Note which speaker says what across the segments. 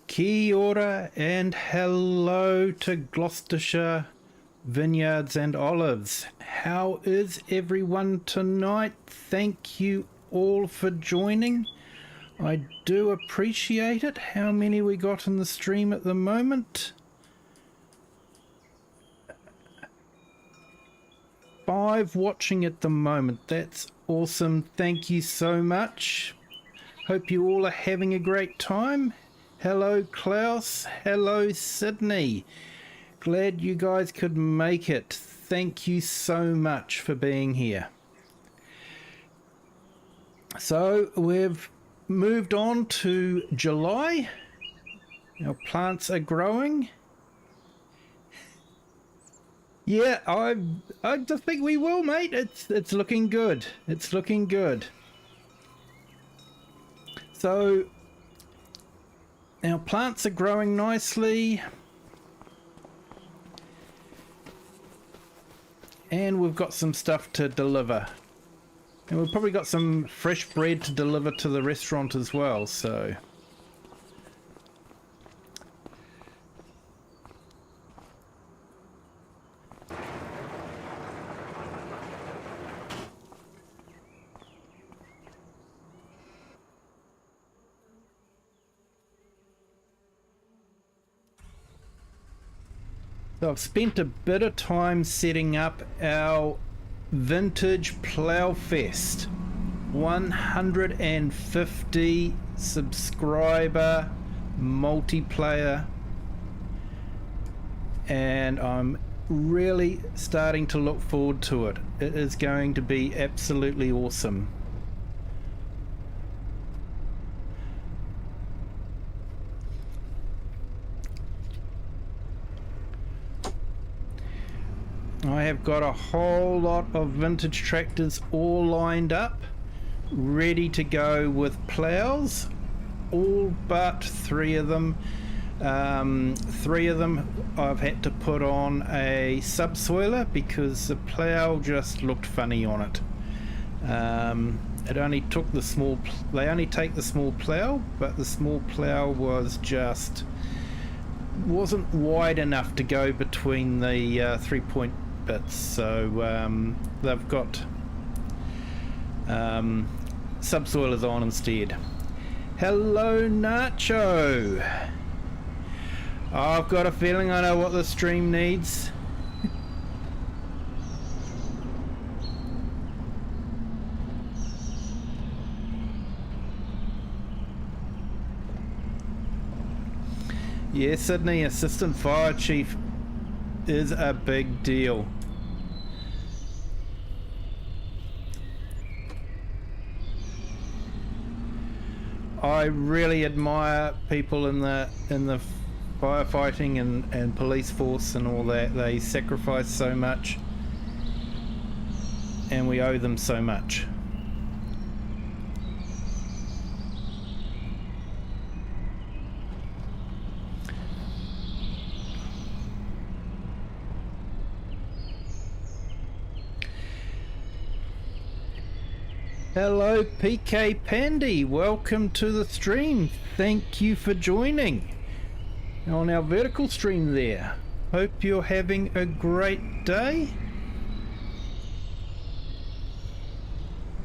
Speaker 1: Kia ora and hello to Gloucestershire Vineyards and Olives. How is everyone tonight? Thank you all for joining. I do appreciate it. How many we got in the stream at the moment? 5 watching at the moment. That's awesome. Thank you so much. Hope you all are having a great time. Hello Klaus, hello Sydney. Glad you guys could make it. Thank you so much for being here. So we've moved on to July. Our plants are growing. Yeah, I just think we will, mate. It's looking good. It's looking good. So our plants are growing nicely, and we've got some stuff to deliver, and we've probably got some fresh bread to deliver to the restaurant as well. So I've spent a bit of time setting up our vintage plough fest 150 subscriber multiplayer, and I'm really starting to look forward to it. It is going to be absolutely awesome. I have got a whole lot of vintage tractors all lined up, ready to go with ploughs, all but 3 of them. 3 of them I've had to put on a subsoiler because the plough just looked funny on it. It only took the small, they only take the small plough, but the small plough was just wasn't wide enough to go between the 3-point bits, so they've got subsoilers on instead. Hello Nacho. I've got a feeling I know what the stream needs. Yeah, Sydney Assistant Fire Chief is a big deal. I really admire people in the firefighting and police force and all that. They sacrifice so much, and we owe them so much. Hello PK Pandy, welcome to the stream. Thank you for joining on our vertical stream there. Hope you're having a great day.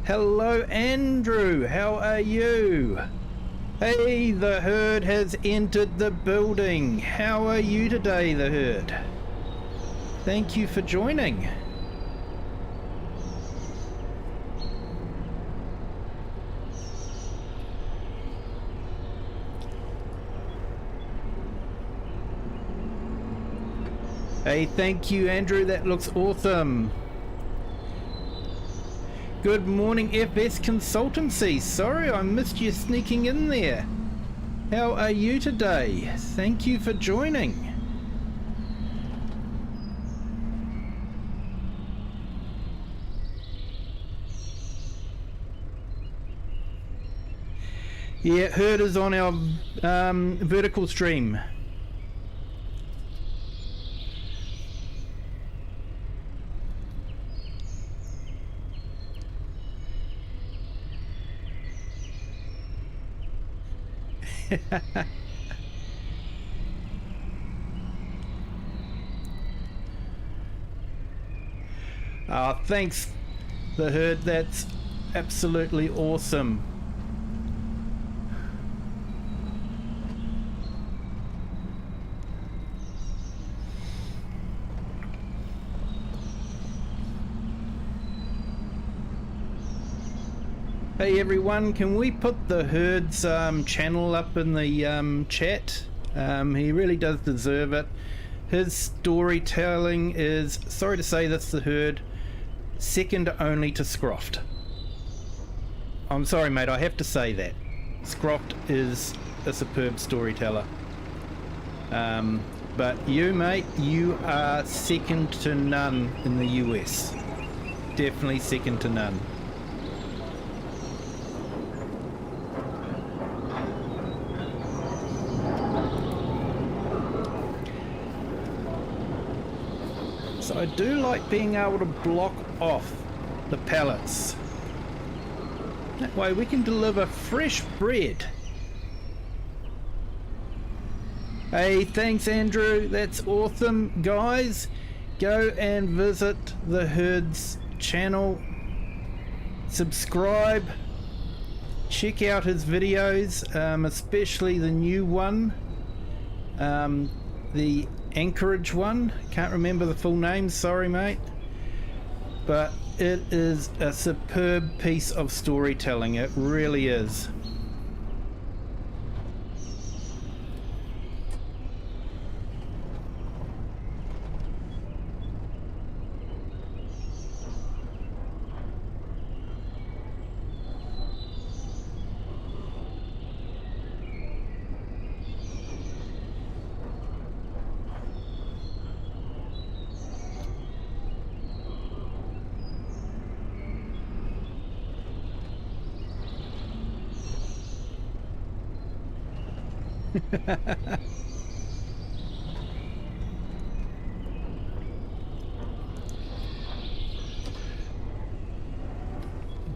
Speaker 1: Hello Andrew, how are you? Hey, the herd has entered the building. How are you today, the herd? Thank you for joining. Hey, thank you Andrew, that looks awesome. Good morning FS Consultancy, sorry I missed you sneaking in there. How are you today? Thank you for joining. Yeah, herd is on our vertical stream. Thanks the herd, that's absolutely awesome. Hey everyone, can we put the herd's channel up in the chat? He really does deserve it. His storytelling is, sorry to say this, the herd, second only to Scroft. I'm sorry mate, I have to say that. Scroft is a superb storyteller. But you mate, you are second to none in the US. Definitely second to none. So I do like being able to block off the pallets. That way we can deliver fresh bread. Hey, thanks Andrew, that's awesome. Guys, go and visit the herd's channel. Subscribe. Check out his videos, especially the new one. The Anchorage one, can't remember the full name, sorry mate, but it is a superb piece of storytelling, it really is.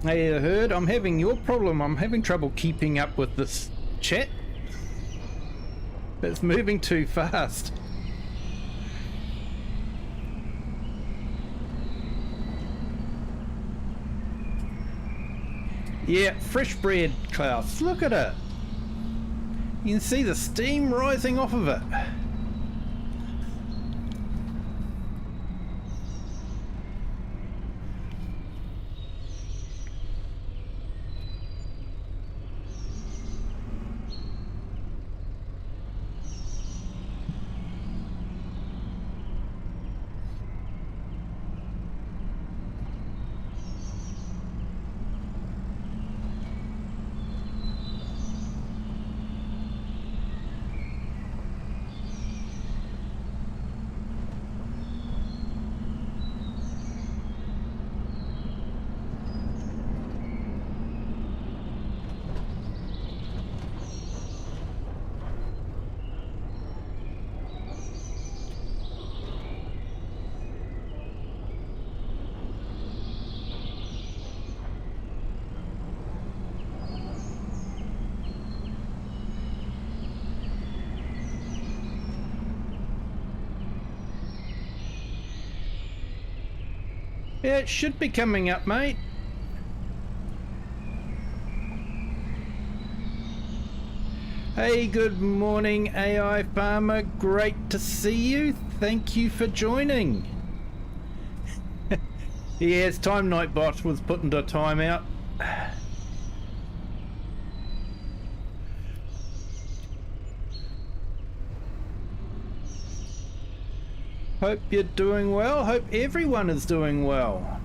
Speaker 1: Hey, I heard I'm having your problem. I'm having trouble keeping up with this chat. It's moving too fast. Yeah, fresh bread, Klaus. Look at it. You can see the steam rising off of it. Yeah, it should be coming up, mate. Hey, good morning, AI Farmer. Great to see you. Thank you for joining. Yes, Time Nightbot was put into timeout. Hope you're doing well. Hope everyone is doing well.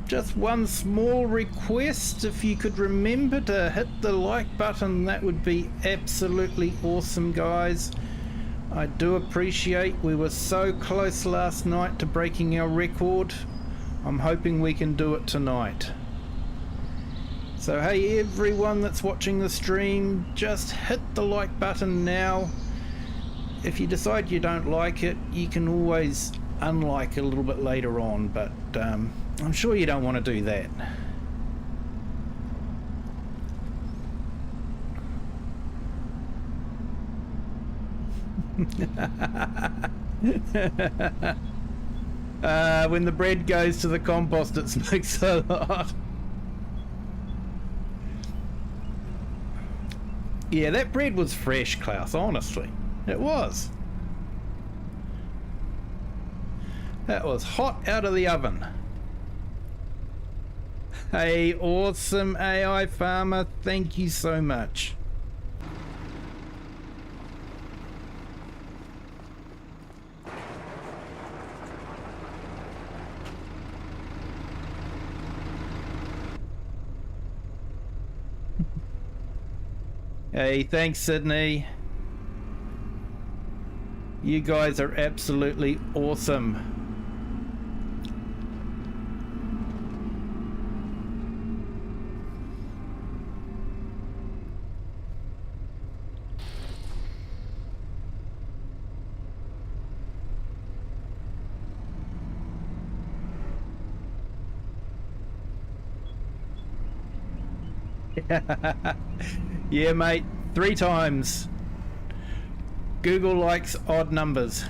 Speaker 1: Just one small request, if you could remember to hit the like button, that would be absolutely awesome, guys. I do appreciate we were so close last night to breaking our record. I'm hoping we can do it tonight. So hey, everyone that's watching the stream, just hit the like button now. If you decide you don't like it, you can always unlike a little bit later on, but I'm sure you don't want to do that. When the bread goes to the compost, it smokes a lot. Yeah, that bread was fresh, Klaus, honestly. It was. That was hot out of the oven. Hey, awesome AI Farmer, thank you so much. Hey, thanks, Sydney. You guys are absolutely awesome. Yeah, mate, 3 times. Google likes odd numbers.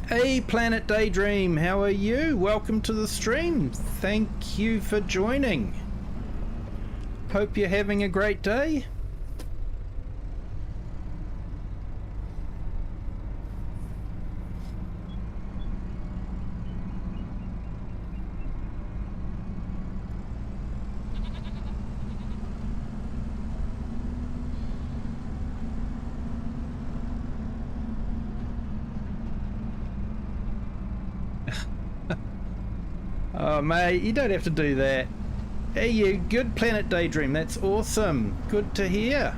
Speaker 1: Hey, Planet Daydream, how are you? Welcome to the stream. Thank you for joining. Hope you're having a great day. Oh mate, you don't have to do that. Hey you, good Planet Daydream, that's awesome. Good to hear.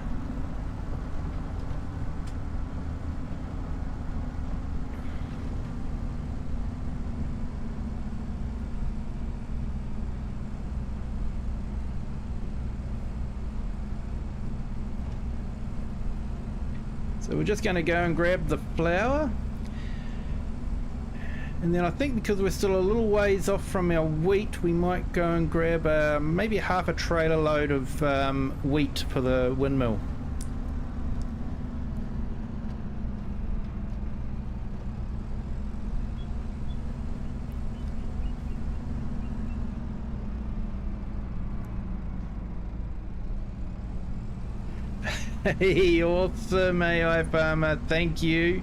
Speaker 1: So we're just going to go and grab the flour. And then I think because we're still a little ways off from our wheat, we might go and grab maybe half a trailer load of wheat for the windmill. Hey, awesome AI Farmer, thank you.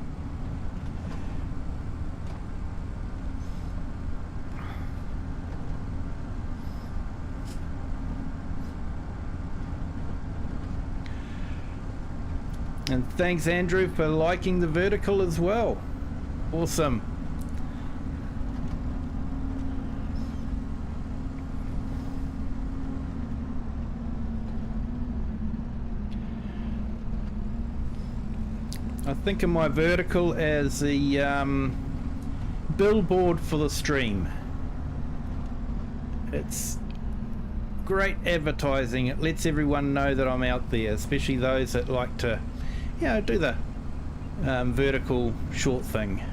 Speaker 1: And thanks Andrew for liking the vertical as well. Awesome. I think of my vertical as the billboard for the stream. It's great advertising. It lets everyone know that I'm out there, especially those that like to, you know, do the vertical short thing.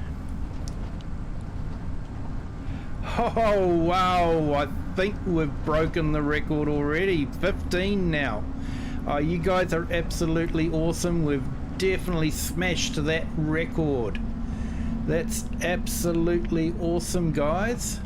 Speaker 1: Oh wow, I think we've broken the record already. 15 now. Oh, you guys are absolutely awesome. We've definitely smashed that record. That's absolutely awesome, guys.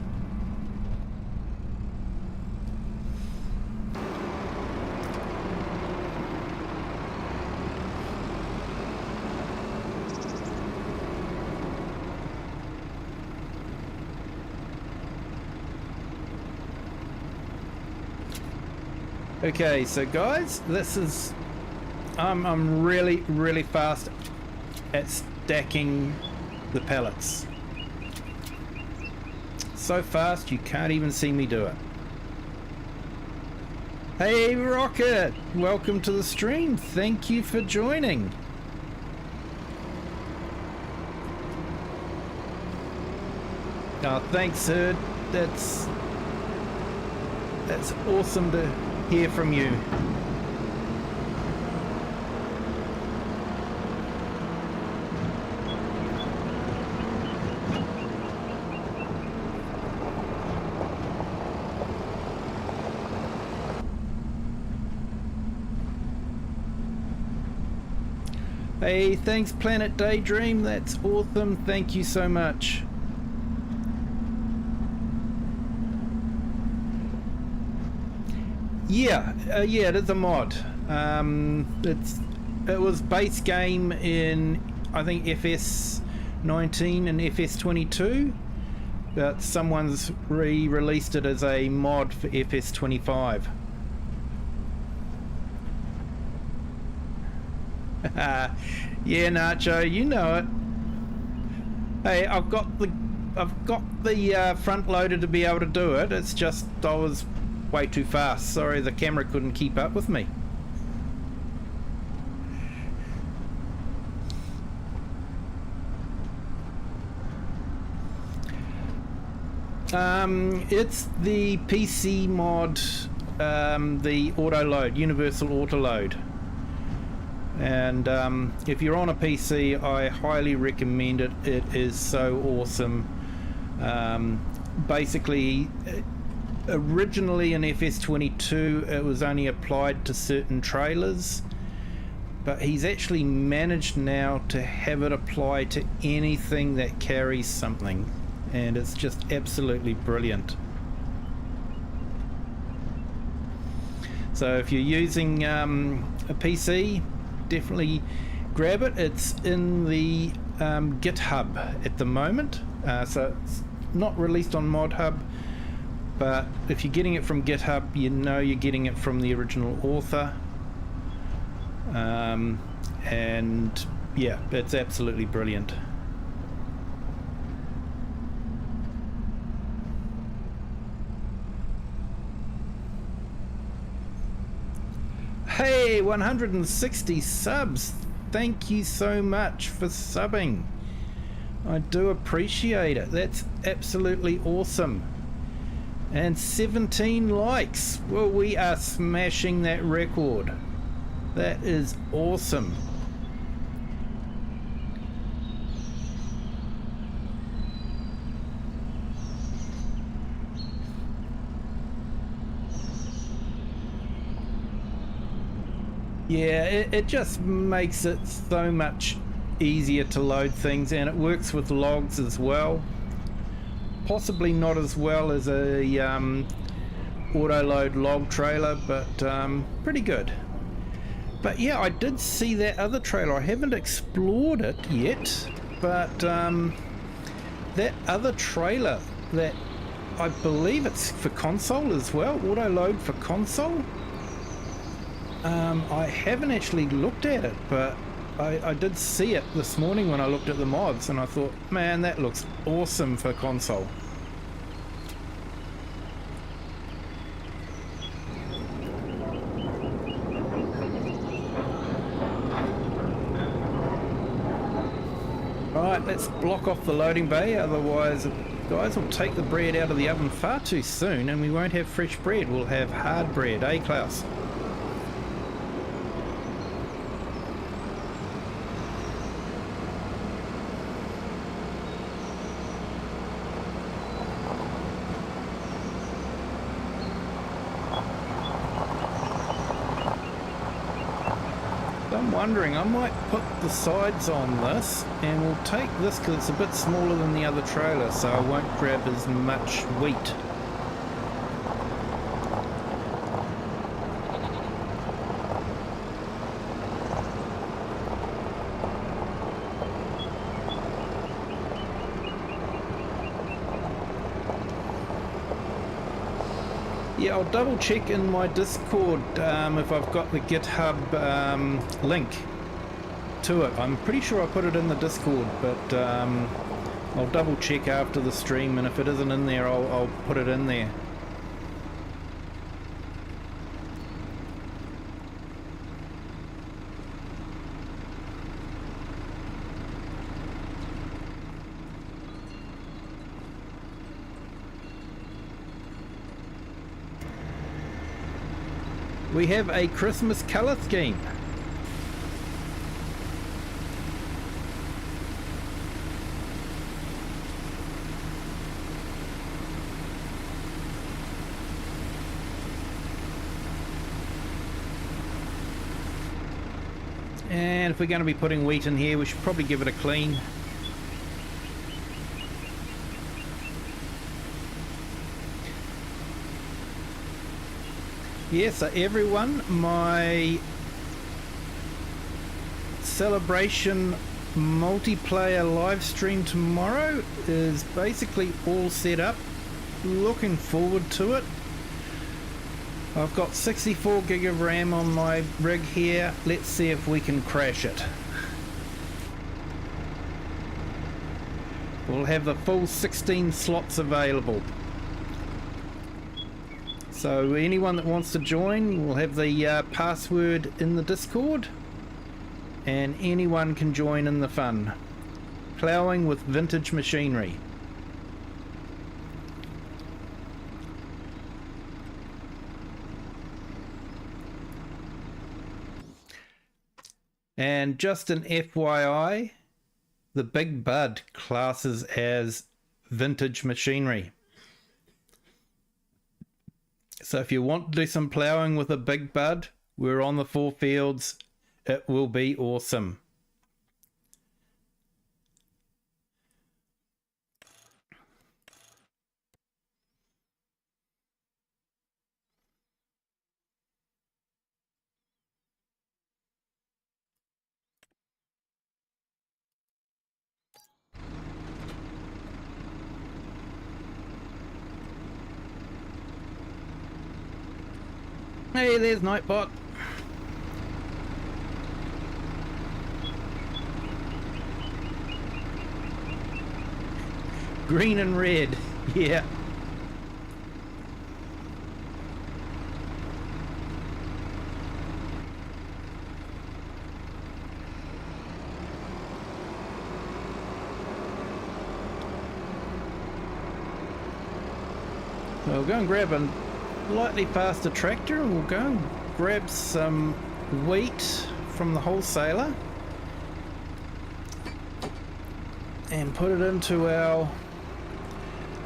Speaker 1: Okay, so guys, this is I'm really fast at stacking the pallets. So fast you can't even see me do it. Hey Rocket, welcome to the stream. Thank you for joining. Oh, thanks, sir. That's awesome to hear from you. Hey, thanks Planet Daydream. That's awesome. Thank you so much. Yeah, it is a mod. It was base game in I think FS 19 and FS 22, but someone's re-released it as a mod for FS 25. Yeah, Nacho, you know it. Hey, I've got the front loader to be able to do it. It's just I was way too fast. Sorry, the camera couldn't keep up with me. It's the PC mod, the auto load, universal auto load. And if you're on a PC, I highly recommend it. It is so awesome. Basically, originally in FS22 it was only applied to certain trailers, but he's actually managed now to have it apply to anything that carries something, and it's just absolutely brilliant. So if you're using a PC, definitely grab it. It's in the GitHub at the moment, so it's not released on ModHub, but if you're getting it from GitHub, you know you're getting it from the original author. And yeah, it's absolutely brilliant. Hey, 160 subs. Thank you so much for subbing. I do appreciate it. That's absolutely awesome. And 17 likes. Well, we are smashing that record. That is awesome. Yeah, it just makes it so much easier to load things, and it works with logs as well. Possibly not as well as a auto load log trailer, but pretty good. But yeah, I did see that other trailer. I haven't explored it yet, but that other trailer, that I believe it's for console as well, auto load for console. I haven't actually looked at it, but I did see it this morning when I looked at the mods, and I thought, man, that looks awesome for console. Alright, let's block off the loading bay, otherwise guys will take the bread out of the oven far too soon and we won't have fresh bread, we'll have hard bread, eh Klaus? I'm wondering, I might put the sides on this and we'll take this because it's a bit smaller than the other trailer, so I won't grab as much wheat. Yeah, I'll double check in my Discord if I've got the GitHub link to it. I'm pretty sure I put it in the Discord, but I'll double check after the stream, and if it isn't in there, I'll put it in there. We have a Christmas colour scheme. And if we're going to be putting wheat in here, we should probably give it a clean. Yeah, so everyone, my celebration multiplayer live stream tomorrow is basically all set up. Looking forward to it. I've got 64 gig of RAM on my rig here. Let's see if we can crash it. We'll have the full 16 slots available. So anyone that wants to join will have the password in the Discord, and anyone can join in the fun. Ploughing with vintage machinery. And just an FYI, the Big Bud classes as vintage machinery. So if you want to do some ploughing with a Big Bud, we're on the 4 fields. It will be awesome. Hey, there's Nightbot. Green and red, yeah. So we'll go and grab a lightly faster tractor and we'll go and grab some wheat from the wholesaler and put it into our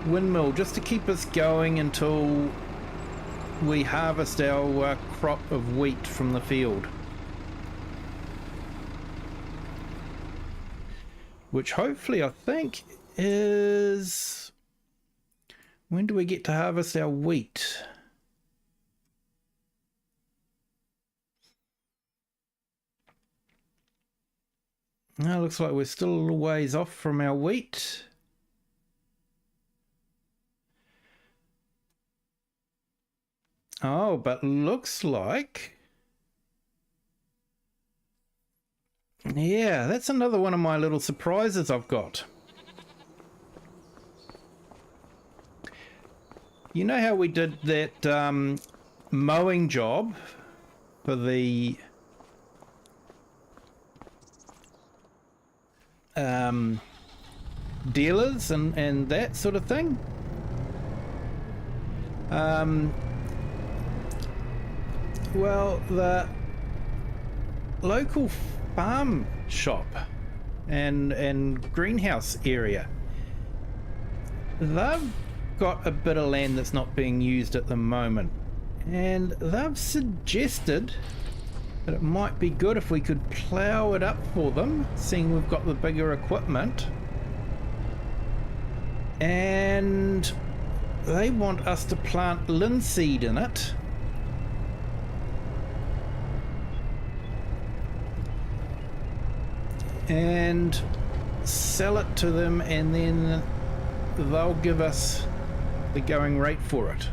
Speaker 1: windmill just to keep us going until we harvest our crop of wheat from the field, which hopefully I think is, when do we get to harvest our wheat? Now looks like we're still a little ways off from our wheat. Oh, but looks like, yeah, that's another one of my little surprises I've got. You know how we did that mowing job for the dealers and that sort of thing? Well, the local farm shop and greenhouse area, they've got a bit of land that's not being used at the moment, and they've suggested But it might be good if we could plough it up for them, seeing we've got the bigger equipment. And they want us to plant linseed in it. And sell it to them, and then they'll give us the going rate for it.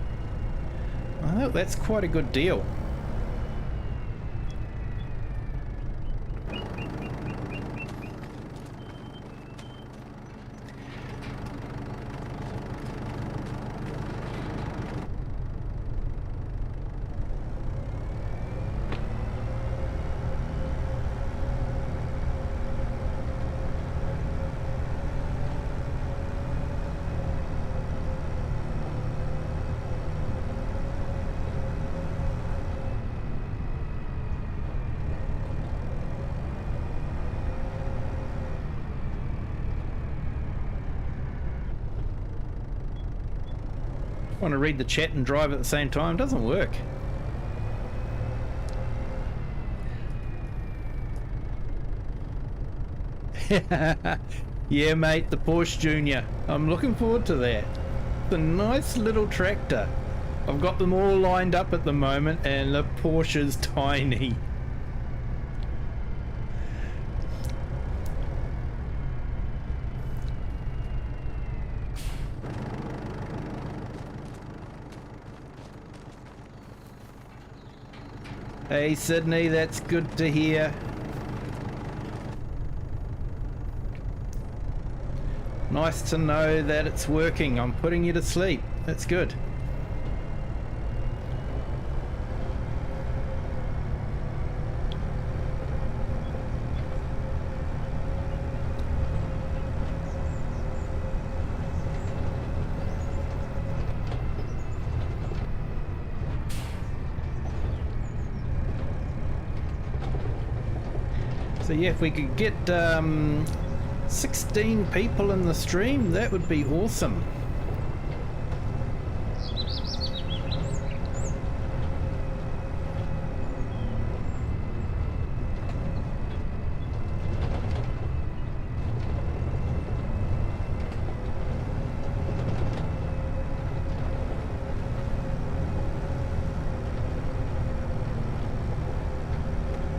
Speaker 1: I think that's quite a good deal. Want to read the chat and drive at the same time? Doesn't work. Yeah, mate, the Porsche Junior. I'm looking forward to that. It's a nice little tractor. I've got them all lined up at the moment, and the Porsche's tiny. Hey Sydney, that's good to hear. Nice to know that it's working. I'm putting you to sleep. That's good. So yeah, if we could get 16 people in the stream, that would be awesome.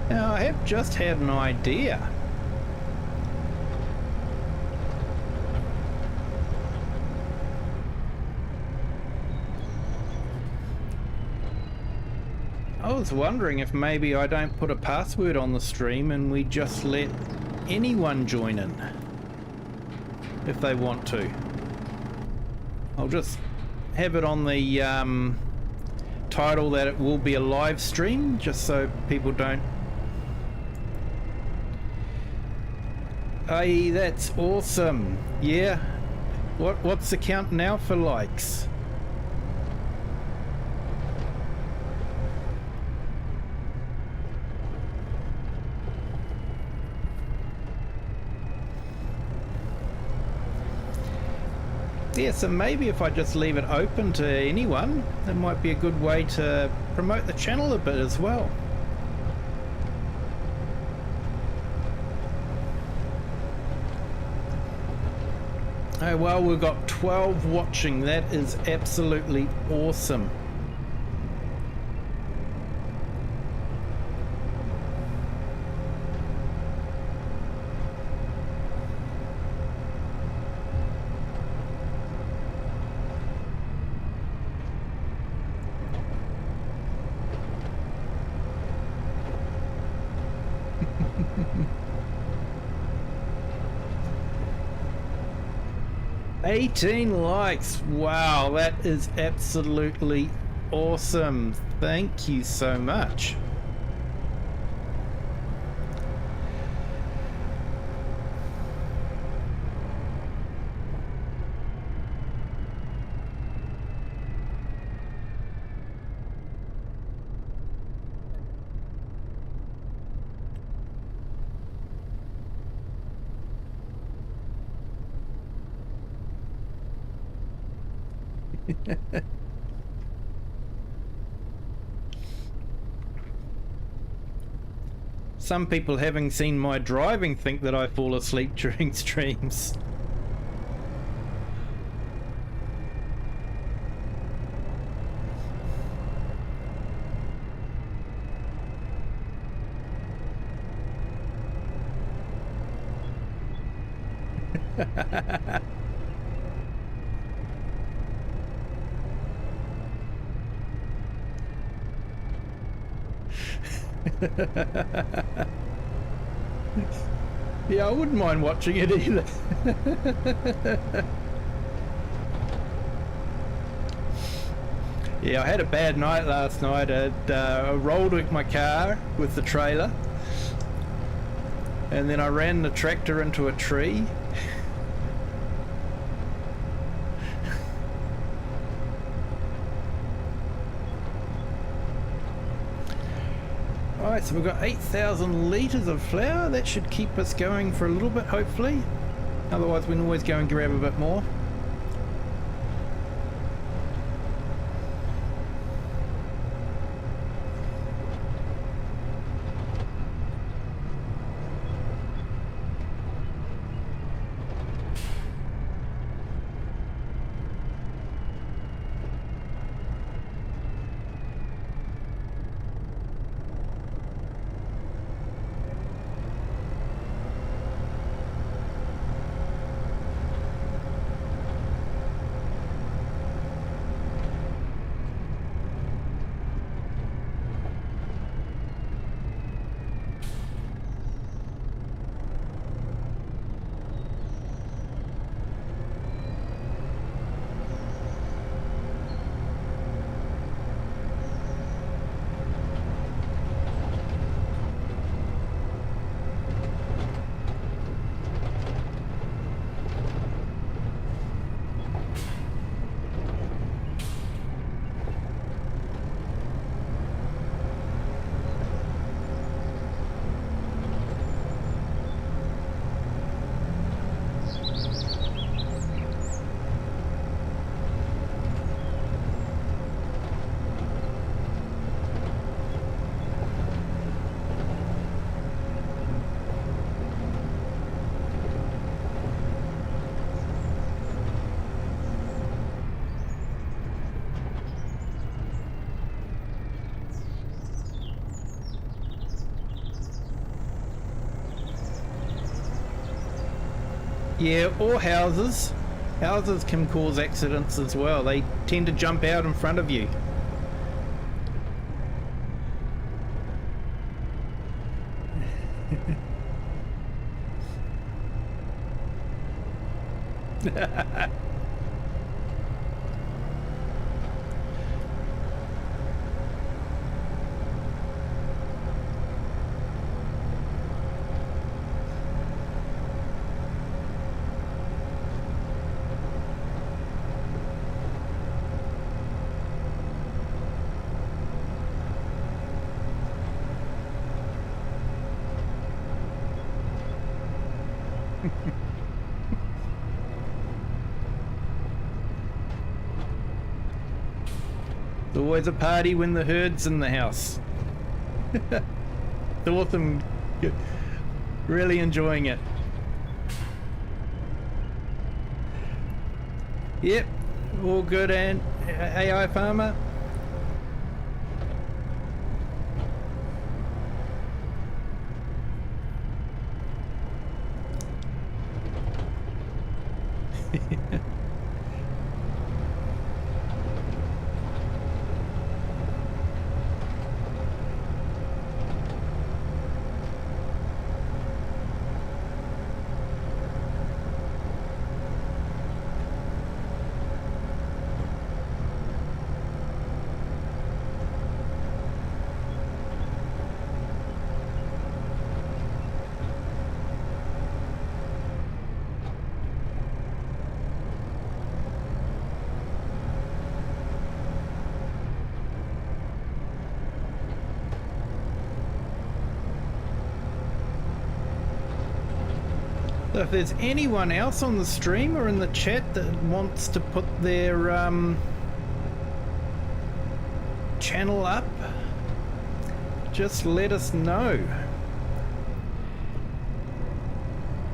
Speaker 1: Now, I have just had an idea. I was wondering if maybe I don't put a password on the stream and we just let anyone join in if they want to. I'll just have it on the title that it will be a live stream, just so people don't. Hey, that's awesome. Yeah. What's the count now for likes? Yeah, so maybe if I just leave it open to anyone, that might be a good way to promote the channel a bit as well. Oh well, we've got 12 watching. That is absolutely awesome. $18 likes. Wow, that is absolutely awesome. Thank you so much. Some people, having seen my driving, think that I fall asleep during streams. Yeah, I wouldn't mind watching it either. Yeah, I had a bad night last night. I rolled my car with the trailer, and then I ran the tractor into a tree. Alright, so we've got 8,000 litres of flour. That should keep us going for a little bit, hopefully. Otherwise we can always go and grab a bit more. Yeah, or houses. Houses can cause accidents as well. They tend to jump out in front of you. It's always a party when the herd's in the house. It's awesome. Really enjoying it. Yep, all good. And AI farmer. So if there's anyone else on the stream or in the chat that wants to put their channel up, just let us know.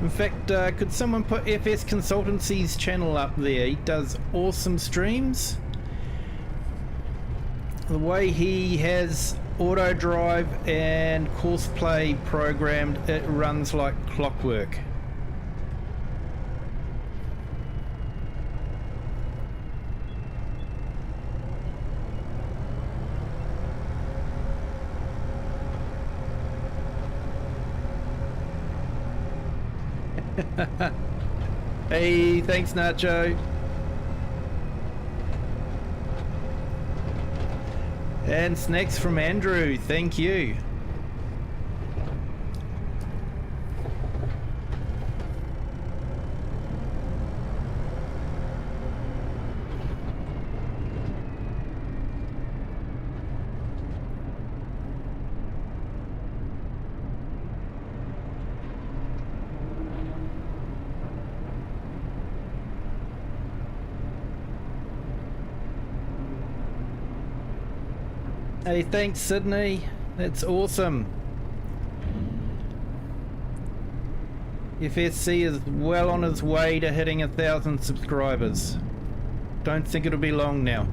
Speaker 1: In fact, could someone put FS Consultancy's channel up there? He does awesome streams. The way he has auto drive and course play programmed, it runs like clockwork. Hey, thanks Nacho. And snacks from Andrew, thank you. Hey, thanks Sydney, that's awesome. FSC is well on his way to hitting 1,000 subscribers. Don't think it'll be long now.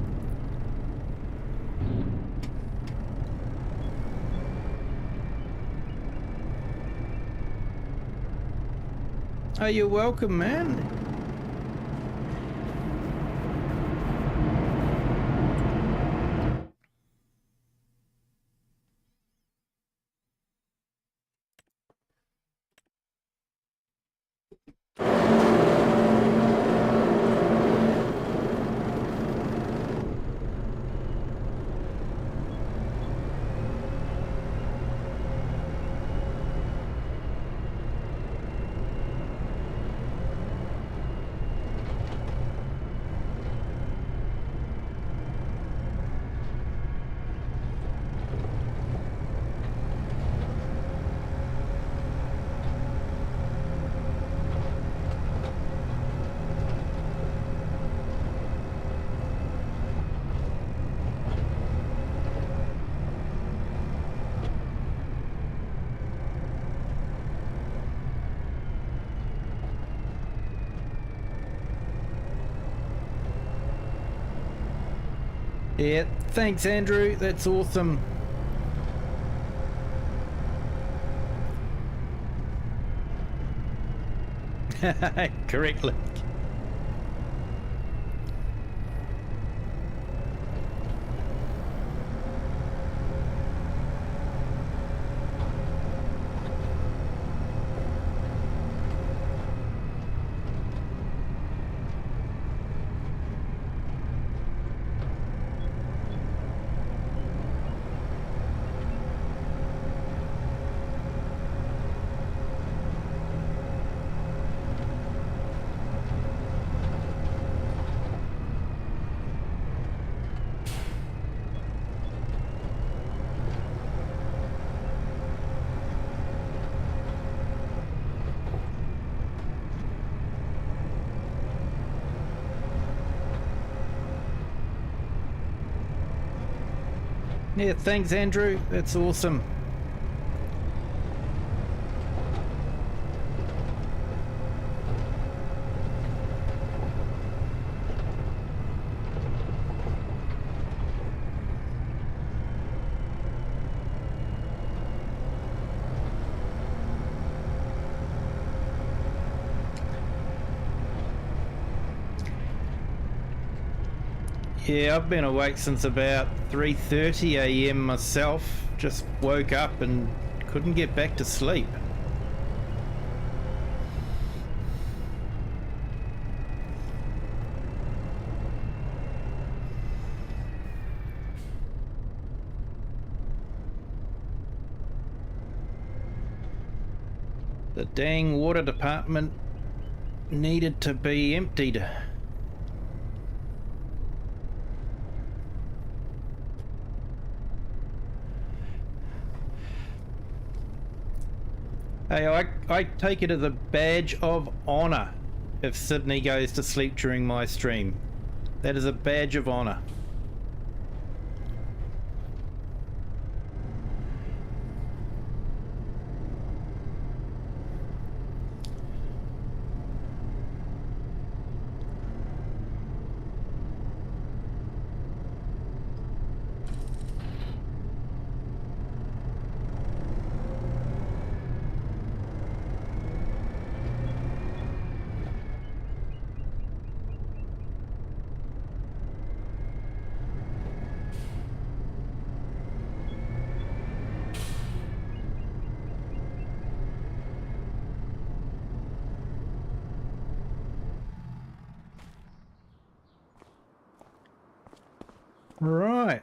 Speaker 1: Oh, you're welcome, man. Yeah, thanks Andrew, that's awesome. Correctly. Yeah, thanks Andrew, that's awesome. Yeah, I've been awake since about 3:30 AM myself. Just woke up and couldn't get back to sleep. The dang water department needed to be emptied. Hey, I take it as a badge of honour if Sydney goes to sleep during my stream. That is a badge of honour. Right.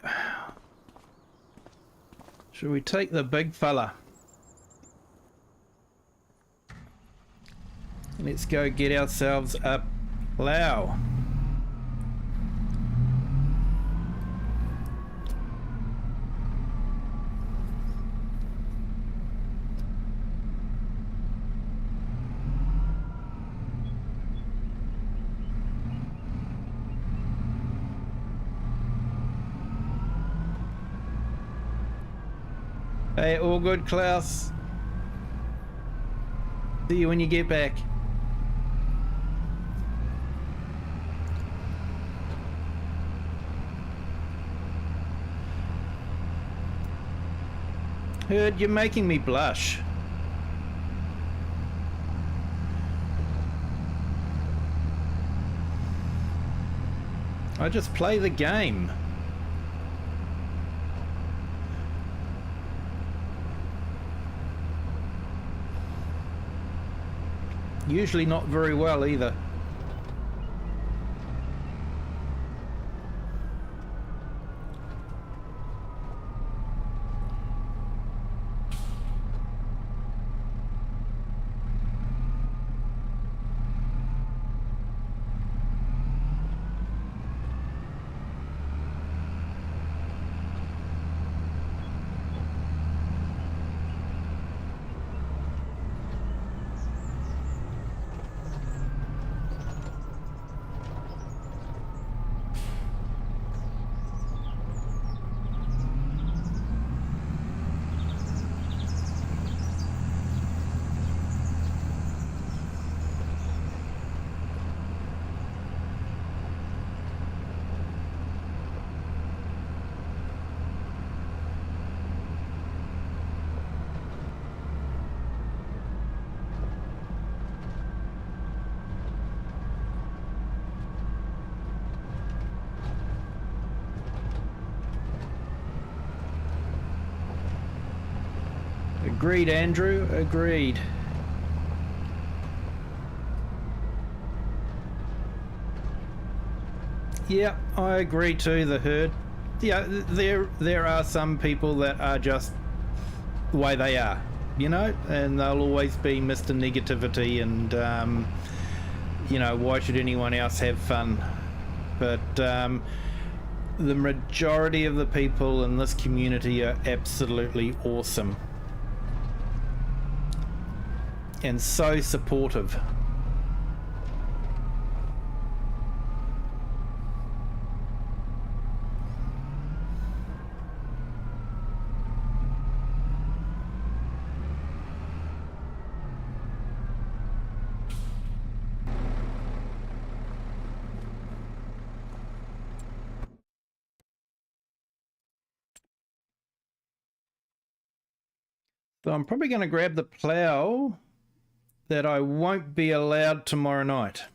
Speaker 1: Should we take the big fella? Let's go get ourselves a plough. Hey, all good, Klaus? See you when you get back. Heard you're making me blush. I just play the game. Usually not very well either. Agreed, Andrew. Agreed. Yeah, I agree too, the herd. Yeah, there are some people that are just the way they are, you know, and they'll always be Mr. Negativity and, you know, why should anyone else have fun? But the majority of the people in this community are absolutely awesome. And so supportive. So I'm probably going to grab the plough that I won't be allowed tomorrow night.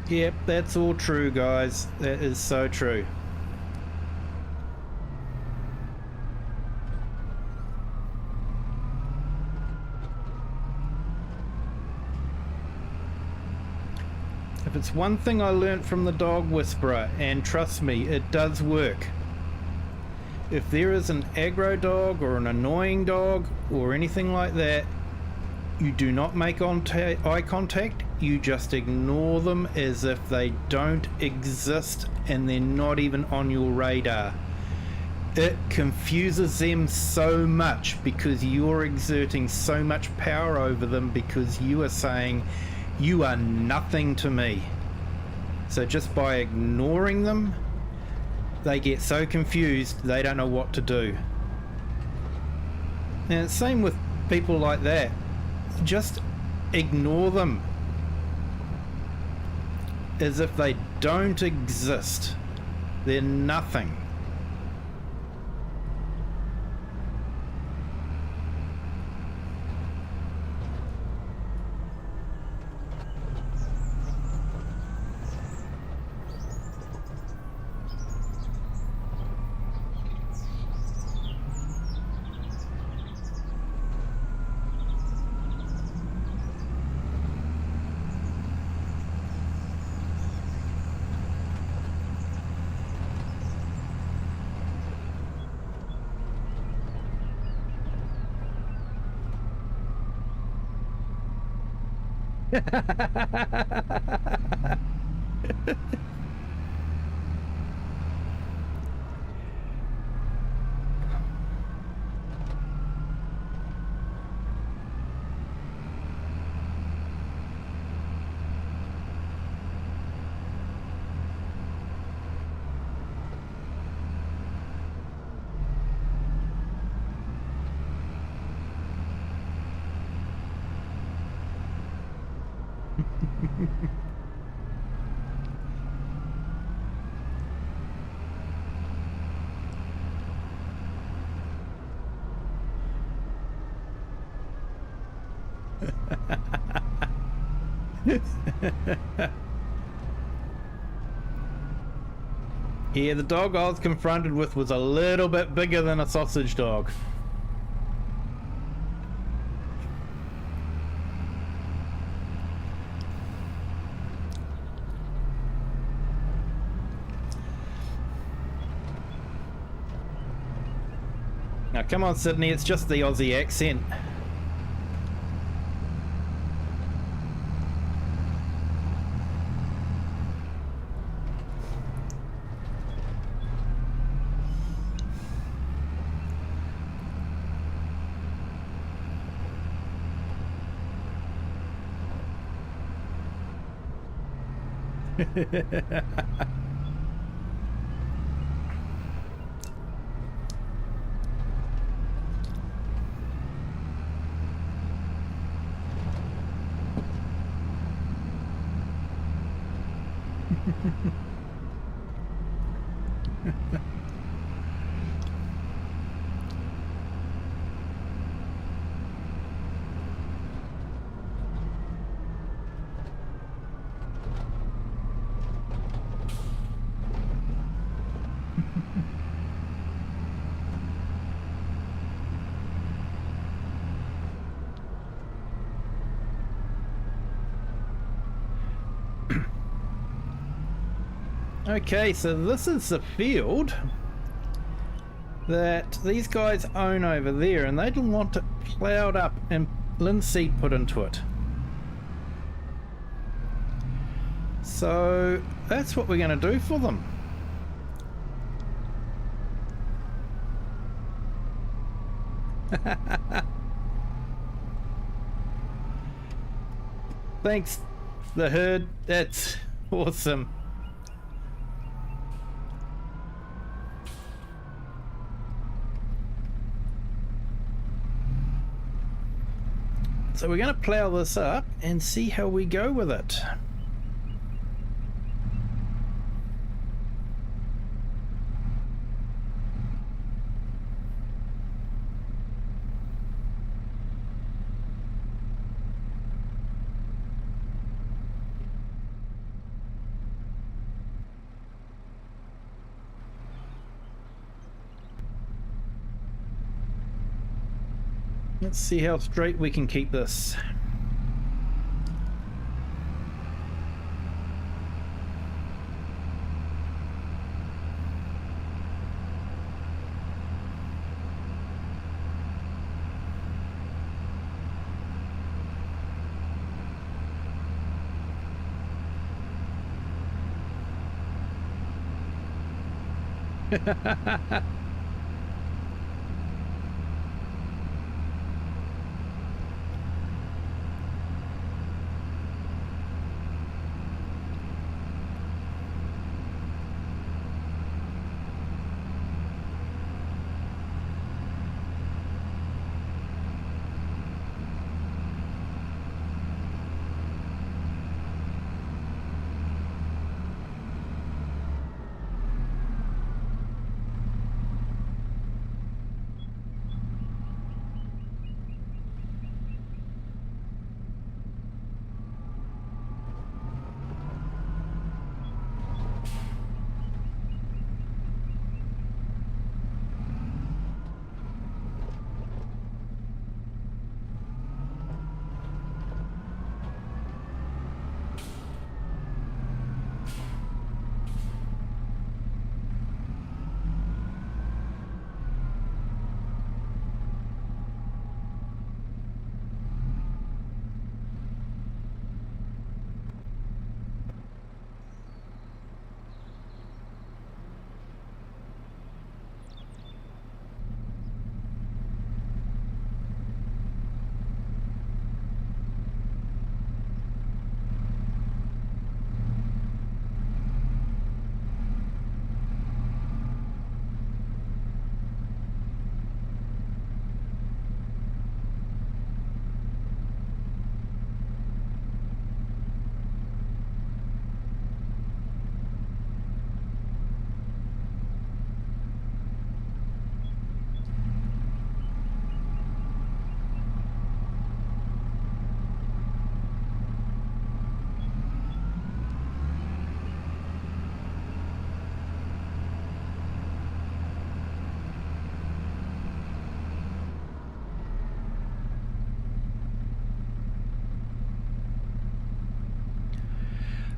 Speaker 1: Yep, that's all true, guys. That is so true. If it's one thing I learnt from the Dog Whisperer, and trust me, it does work. If there is an aggro dog or an annoying dog or anything like that, you do not make eye contact, you just ignore them as if they don't exist and they're not even on your radar. It confuses them so much because you're exerting so much power over them, because you are saying, you are nothing to me. So just by ignoring them, they get so confused they don't know what to do. And same with people like that. Just ignore them as if they don't exist. They're nothing. Yeah, the dog I was confronted with was a little bit bigger than a sausage dog. Now come on, Sydney, it's just the Aussie accent. Okay, so this is the field that these guys own over there, and they don't want it ploughed up and linseed put into it. So that's what we're going to do for them. Thanks, the herd. That's awesome. So we're going to plough this up and see how we go with it. Let's see how straight we can keep this.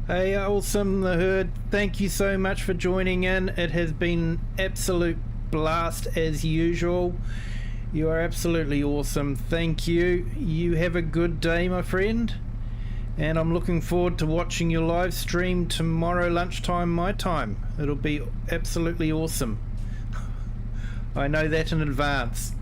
Speaker 1: Hey, awesome, the herd. Thank you so much for joining in. It has been absolute blast as usual. You are absolutely awesome. Thank you. You have a good day, my friend. And I'm looking forward to watching your live stream tomorrow lunchtime my time. It'll be absolutely awesome. I know that in advance.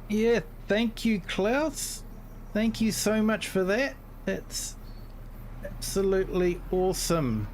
Speaker 1: Yeah, thank you, Klaus. Thank you so much for that. That's absolutely awesome.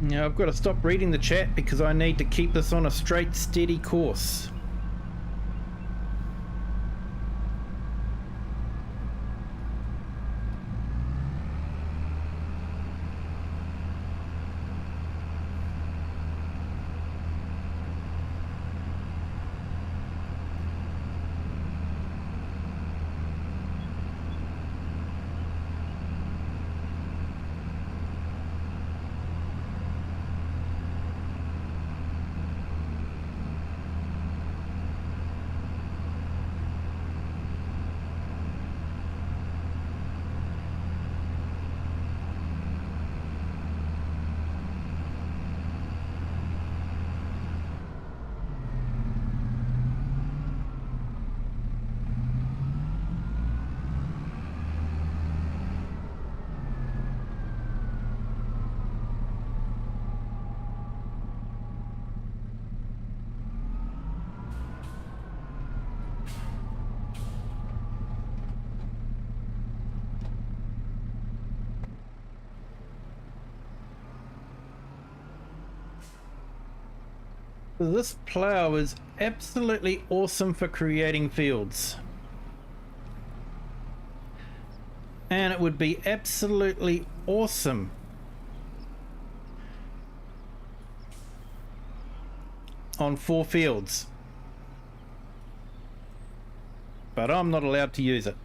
Speaker 1: Now I've got to stop reading the chat because I need to keep this on a straight, steady course. This plough is absolutely awesome for creating fields. And it would be absolutely awesome on 4 fields. But I'm not allowed to use it.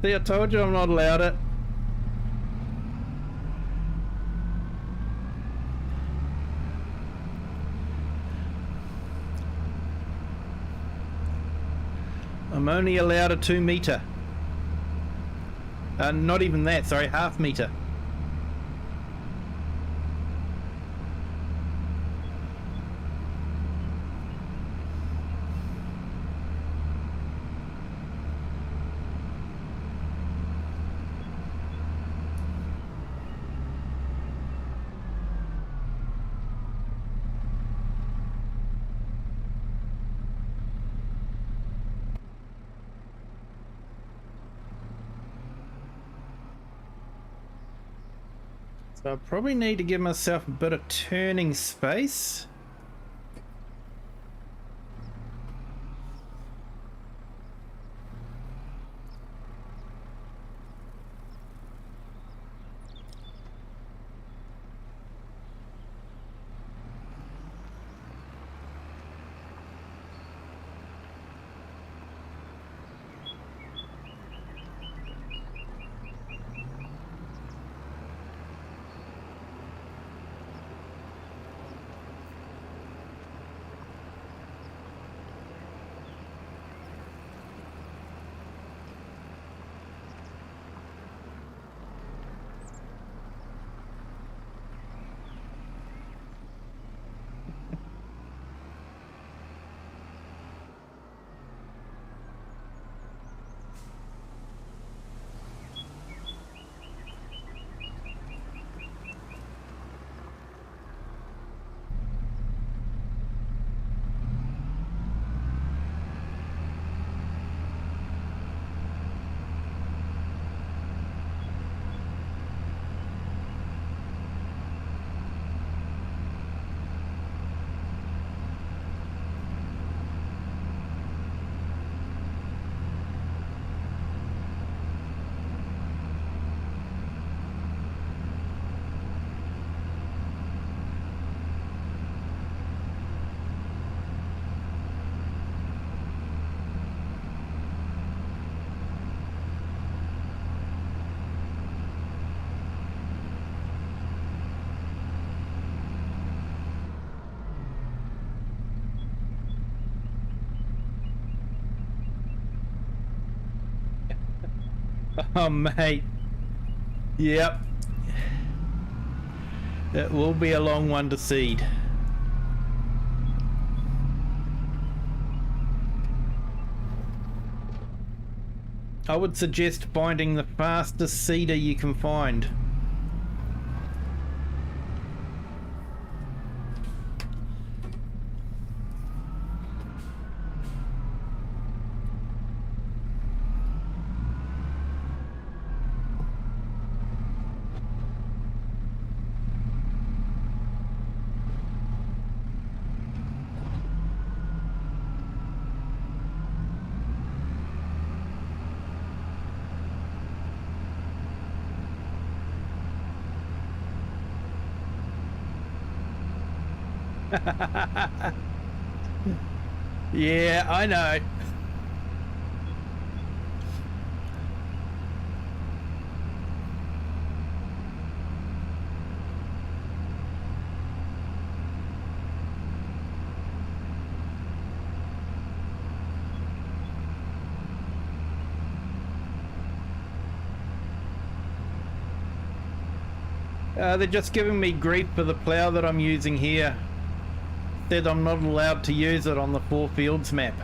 Speaker 1: See, I told you I'm not allowed it. I'm only allowed a 2 meter. Not even that, sorry, half meter. So I probably need to give myself a bit of turning space. Oh, mate. Yep. It will be a long one to seed. I would suggest finding the fastest seeder you can find. Yeah, I know. They're just giving me grief for the plough that I'm using here. Said I'm not allowed to use it on the 4 fields map.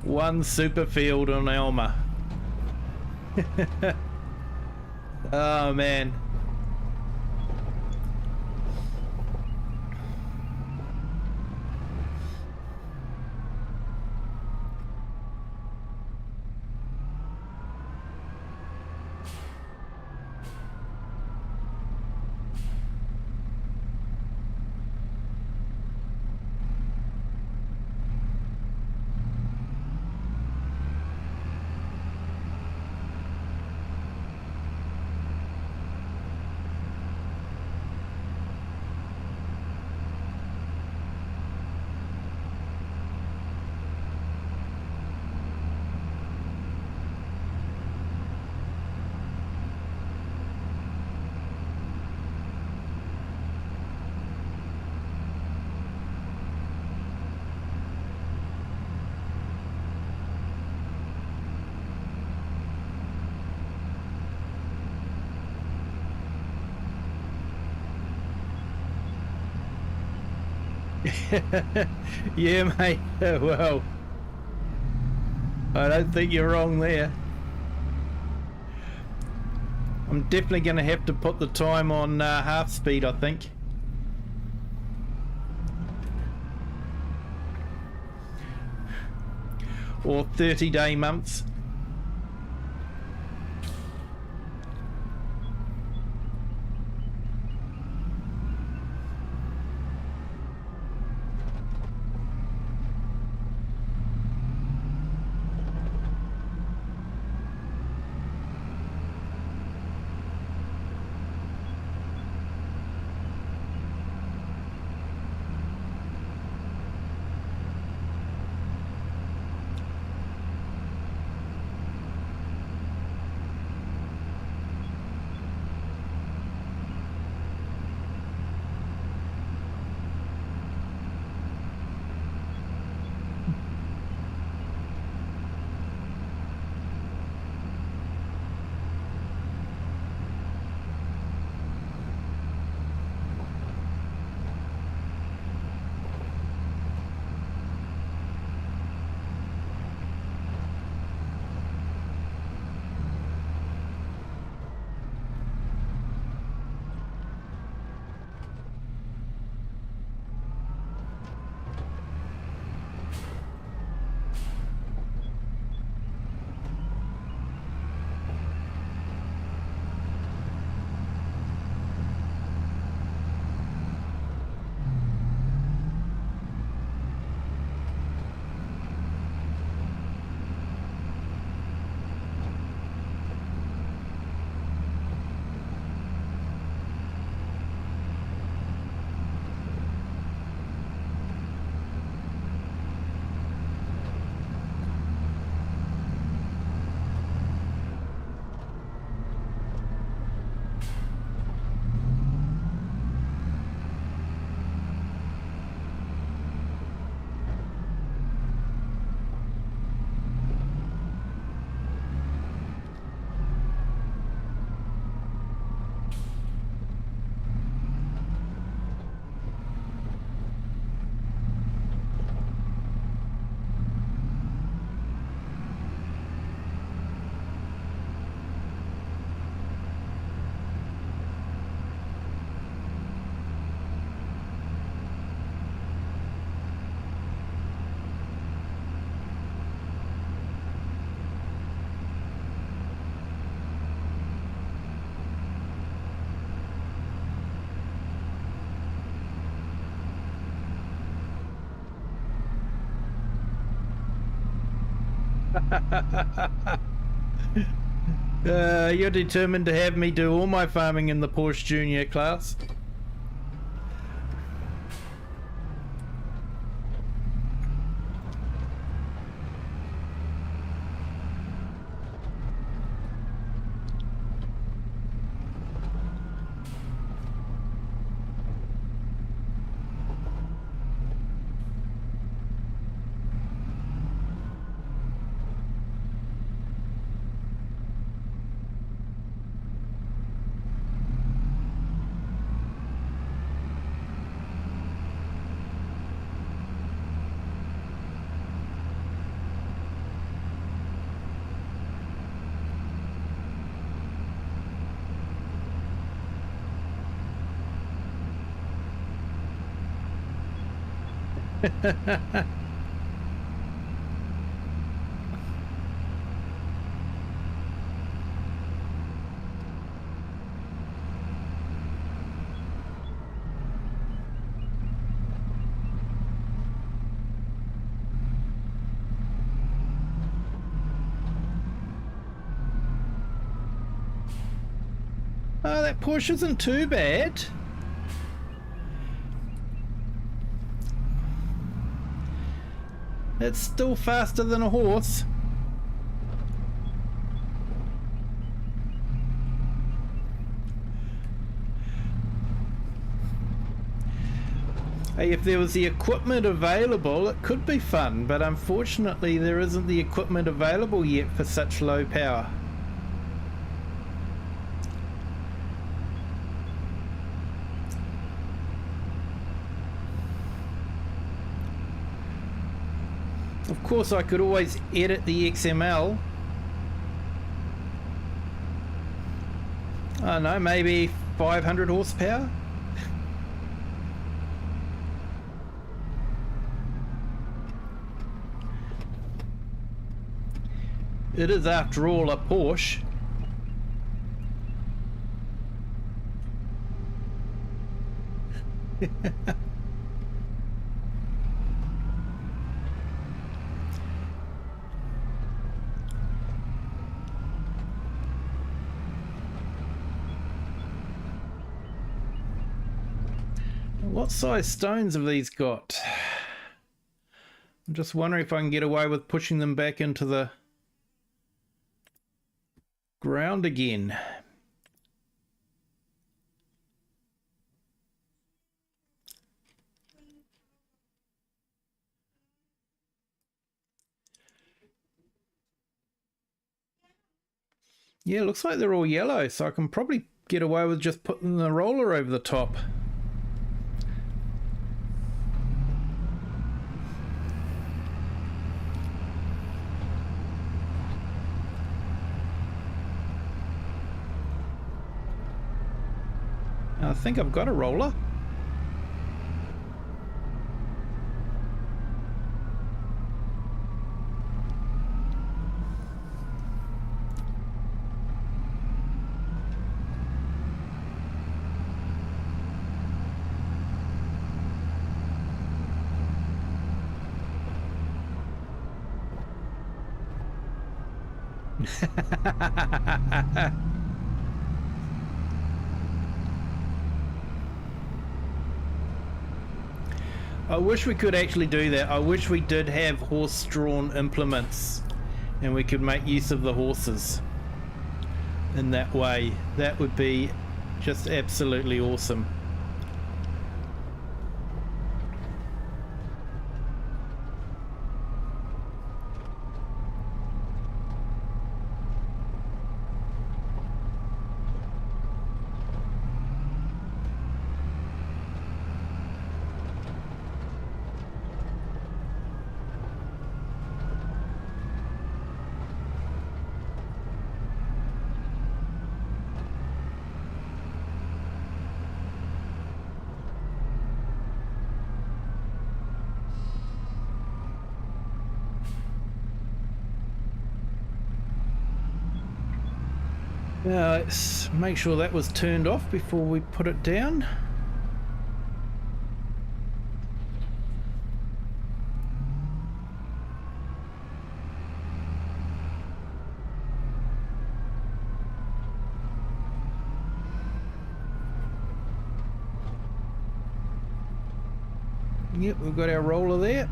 Speaker 1: One super field on Elma. Oh man. Yeah, mate. Well, I don't think you're wrong there. I'm definitely going to have to put the time on half speed, I think. Or 30-day months. You're determined to have me do all my farming in the Porsche Junior class. Oh, that Porsche isn't too bad. It's still faster than a horse. Hey, if there was the equipment available, it could be fun, but unfortunately there isn't the equipment available yet for such low power. Of course, I could always edit the XML. I don't know, maybe 500 horsepower? It is, after all, a Porsche. What size stones have these got? I'm just wondering if I can get away with pushing them back into the ground again. Yeah, looks like they're all yellow, so I can probably get away with just putting the roller over the top. I think I've got a roller. I wish we could actually do that. I wish we did have horse-drawn implements and we could make use of the horses in that way. That would be just absolutely awesome. Now let's make sure that was turned off before we put it down. Yep, we've got our roller there.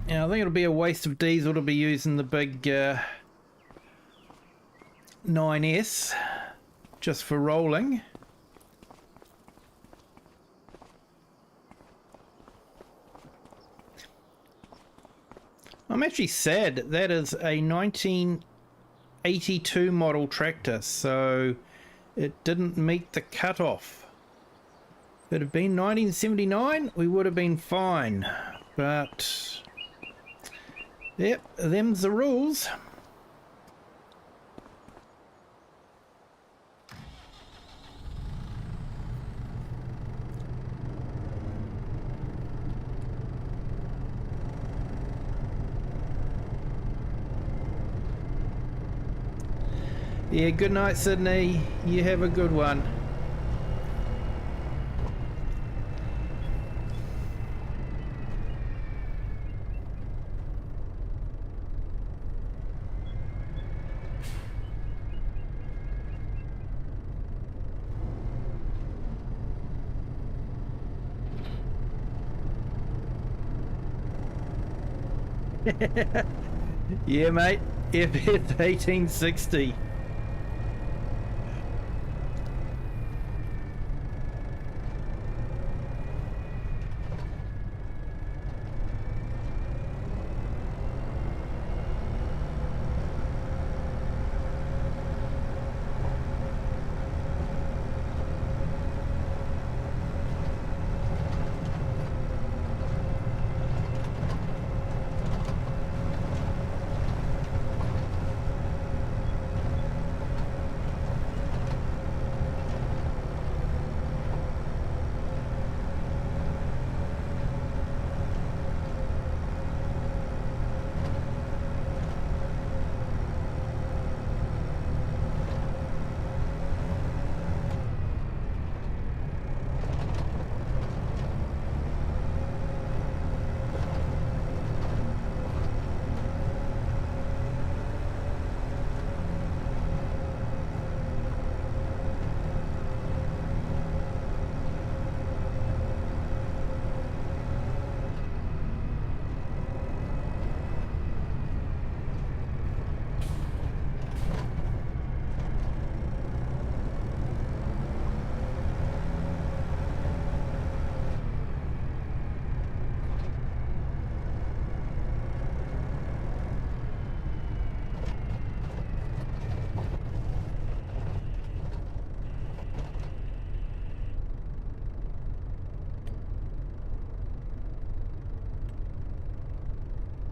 Speaker 1: Now I think it'll be a waste of diesel to be using the big 9S just for rolling. I'm actually sad that is a 1982 model tractor, so it didn't meet the cutoff. If it had been 1979, we would have been fine, but yep, them's the rules. Yeah, good night, Sydney. You have a good one. Yeah, mate. FF 1860.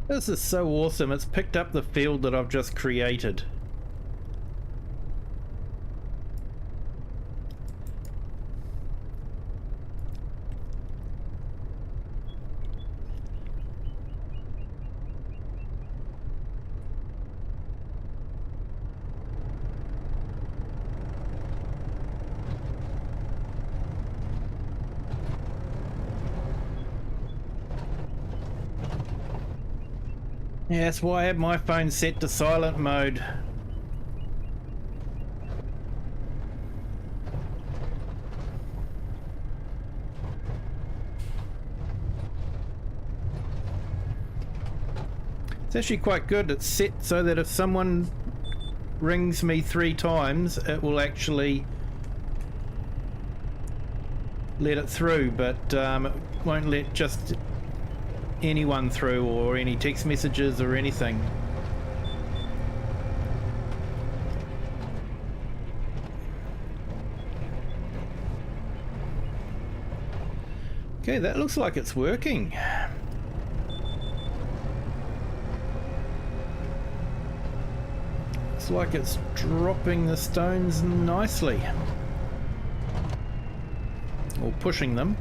Speaker 1: This is so awesome. It's picked up the field that I've just created. Yeah, that's why I have my phone set to silent mode. It's actually quite good. It's set so that if someone rings me 3 times, it will actually let it through, but it won't let just anyone through or any text messages or anything. Okay, that looks like it's working. Looks like it's dropping the stones nicely. Or pushing them.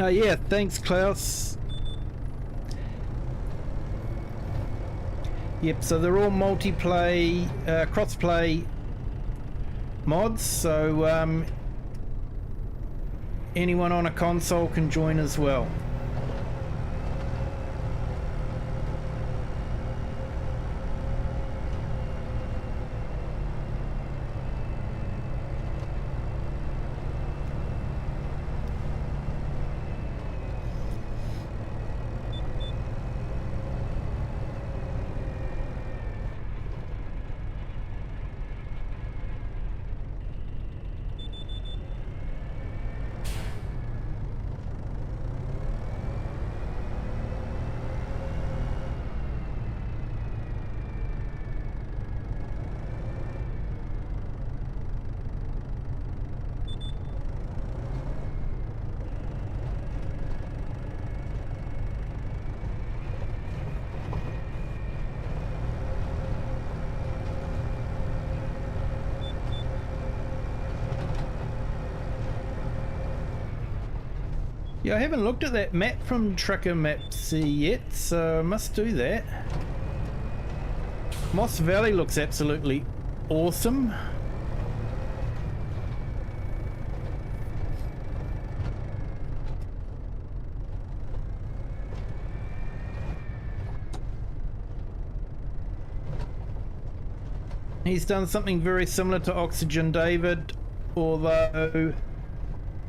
Speaker 1: Yeah, thanks, Klaus. Yep, so they're all multiplay, cross-play mods, so anyone on a console can join as well. Yeah, I haven't looked at that map from Tracker Maps yet, so I must do that. Moss Valley looks absolutely awesome. He's done something very similar to Oxygendavid, although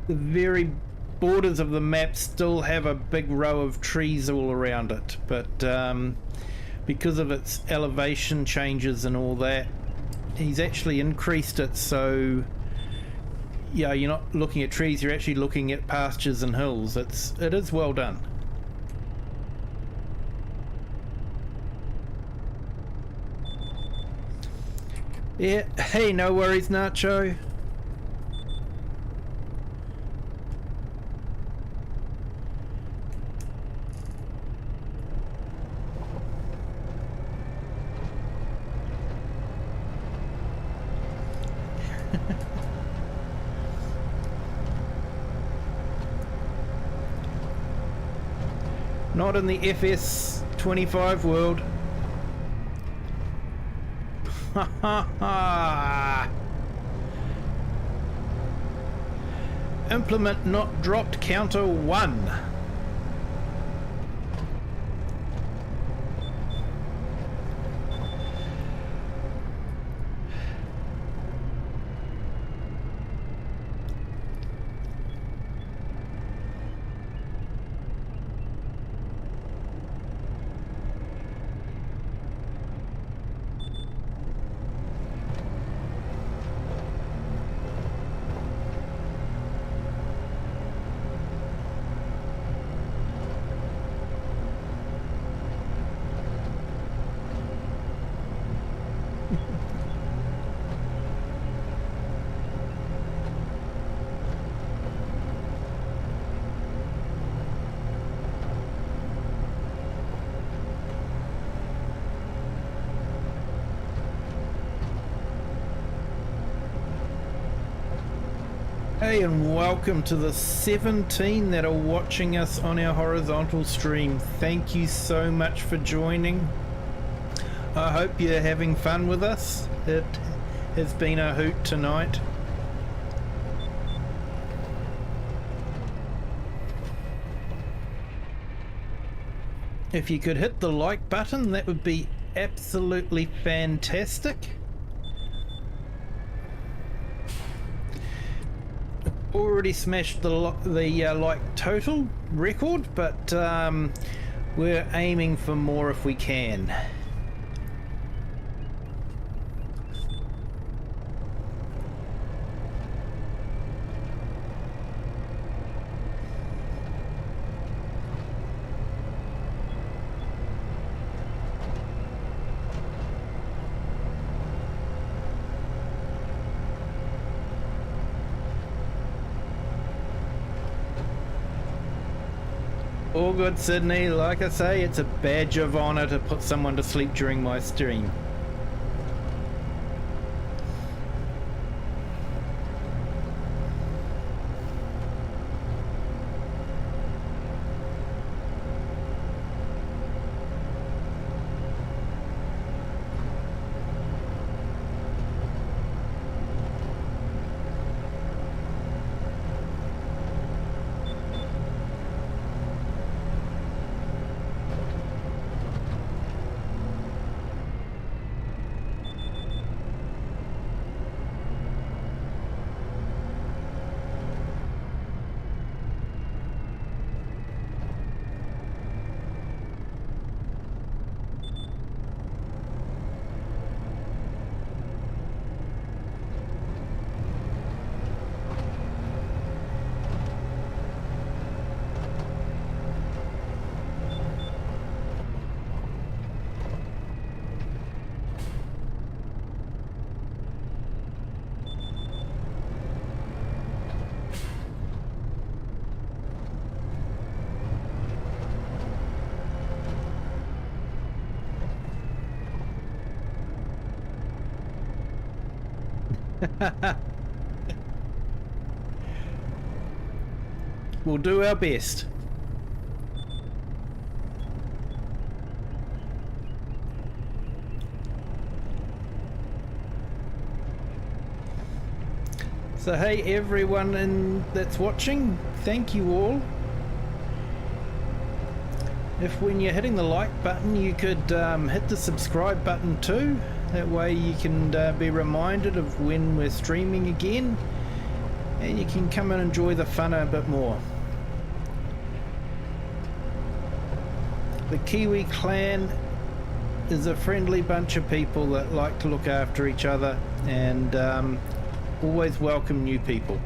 Speaker 1: the very borders of the map still have a big row of trees all around it, but because of its elevation changes and all that, he's actually increased it, so yeah, you're not looking at trees, you're actually looking at pastures and hills. It is well done. Yeah, hey, no worries, Nacho. Not in the FS25 world. Ha ha ha! Implement not dropped counter 1. Hey, and welcome to the 17 that are watching us on our horizontal stream. Thank you so much for joining. I hope you're having fun with us. It has been a hoot tonight. If you could hit the like button, that would be absolutely fantastic. Already smashed the like total record, but we're aiming for more if we can. All good, Sydney. Like I say, it's a badge of honor to put someone to sleep during my stream. We'll do our best. So hey everyone that's watching, thank you all. If when you're hitting the like button you could hit the subscribe button too, that way you can be reminded of when we're streaming again and you can come and enjoy the fun a bit more. The Kiwi clan is a friendly bunch of people that like to look after each other and always welcome new people.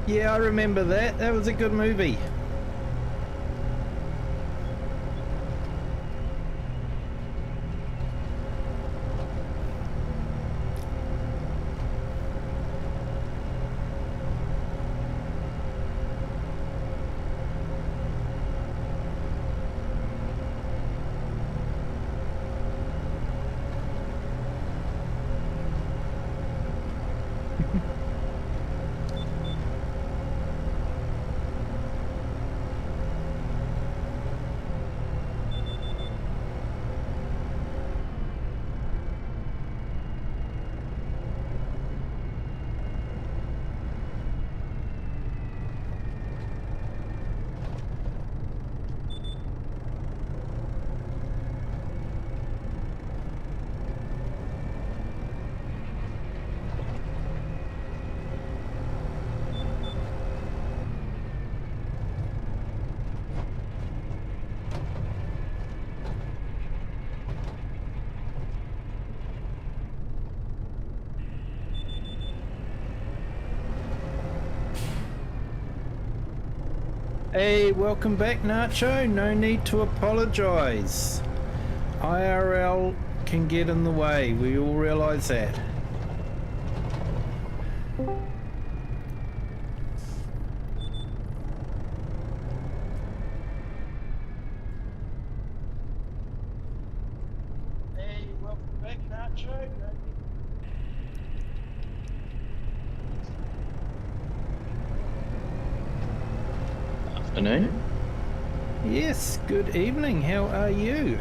Speaker 1: Yeah, I remember that. That was a good movie. Hey, welcome back, Nacho. No need to apologise. IRL can get in the way. We all realise that. Hey, welcome back, Nacho.
Speaker 2: Afternoon.
Speaker 1: Yes, good evening. How are you?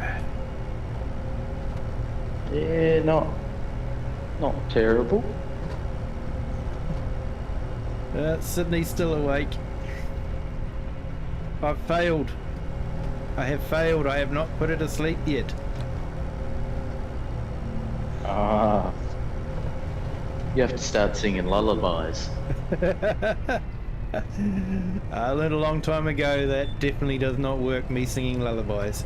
Speaker 2: Yeah, not terrible.
Speaker 1: Sydney's still awake. I've failed. I have failed. I have not put her to sleep yet.
Speaker 2: Ah, you have to start singing lullabies.
Speaker 1: I learned a long time ago that definitely does not work, me singing lullabies.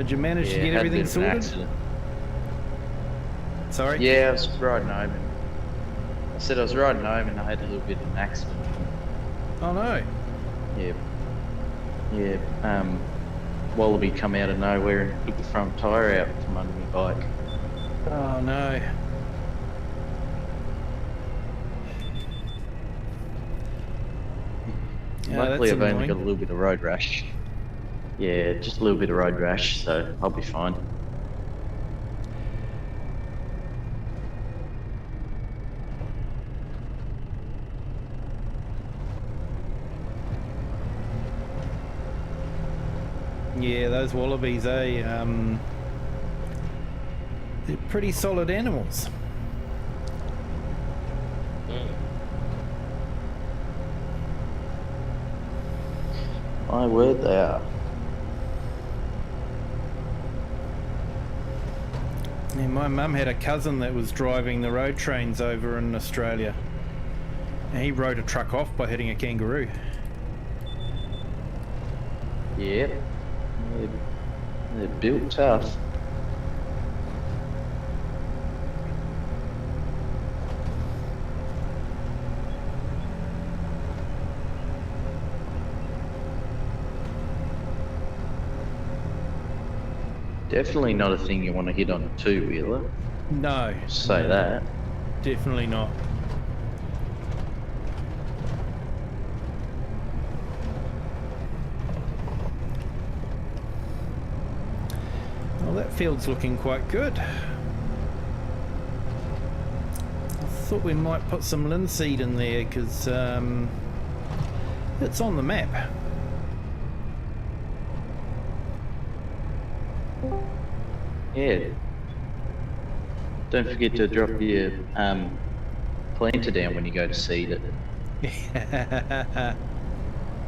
Speaker 1: Did you manage to
Speaker 2: Yeah,
Speaker 1: get
Speaker 2: had a
Speaker 1: everything
Speaker 2: bit of an
Speaker 1: sorted?
Speaker 2: accident.
Speaker 1: Sorry?
Speaker 2: Yeah, I was riding home and I said I was riding home and I had a little bit of an accident.
Speaker 1: Oh no.
Speaker 2: Yeah. Yeah. Wallaby come out of nowhere and took the front tyre out from under my bike.
Speaker 1: Oh no. Yeah,
Speaker 2: Luckily,
Speaker 1: that's
Speaker 2: I've only got a
Speaker 1: annoying.
Speaker 2: little bit of road rash. Yeah, just a little bit of road rash, so I'll be fine.
Speaker 1: Yeah, those wallabies, they're pretty solid animals.
Speaker 2: My word, they are.
Speaker 1: Yeah, my mum had a cousin that was driving the road trains over in Australia. And he rode a truck off by hitting a kangaroo.
Speaker 2: Yeah. They're built tough. Definitely not a thing you want to hit on a two-wheeler.
Speaker 1: No.
Speaker 2: Say
Speaker 1: no,
Speaker 2: that.
Speaker 1: Definitely not. Well, that field's looking quite good. I thought we might put some linseed in there because it's on the map.
Speaker 2: Yeah. Don't forget to drop your planter down when you go to seed it.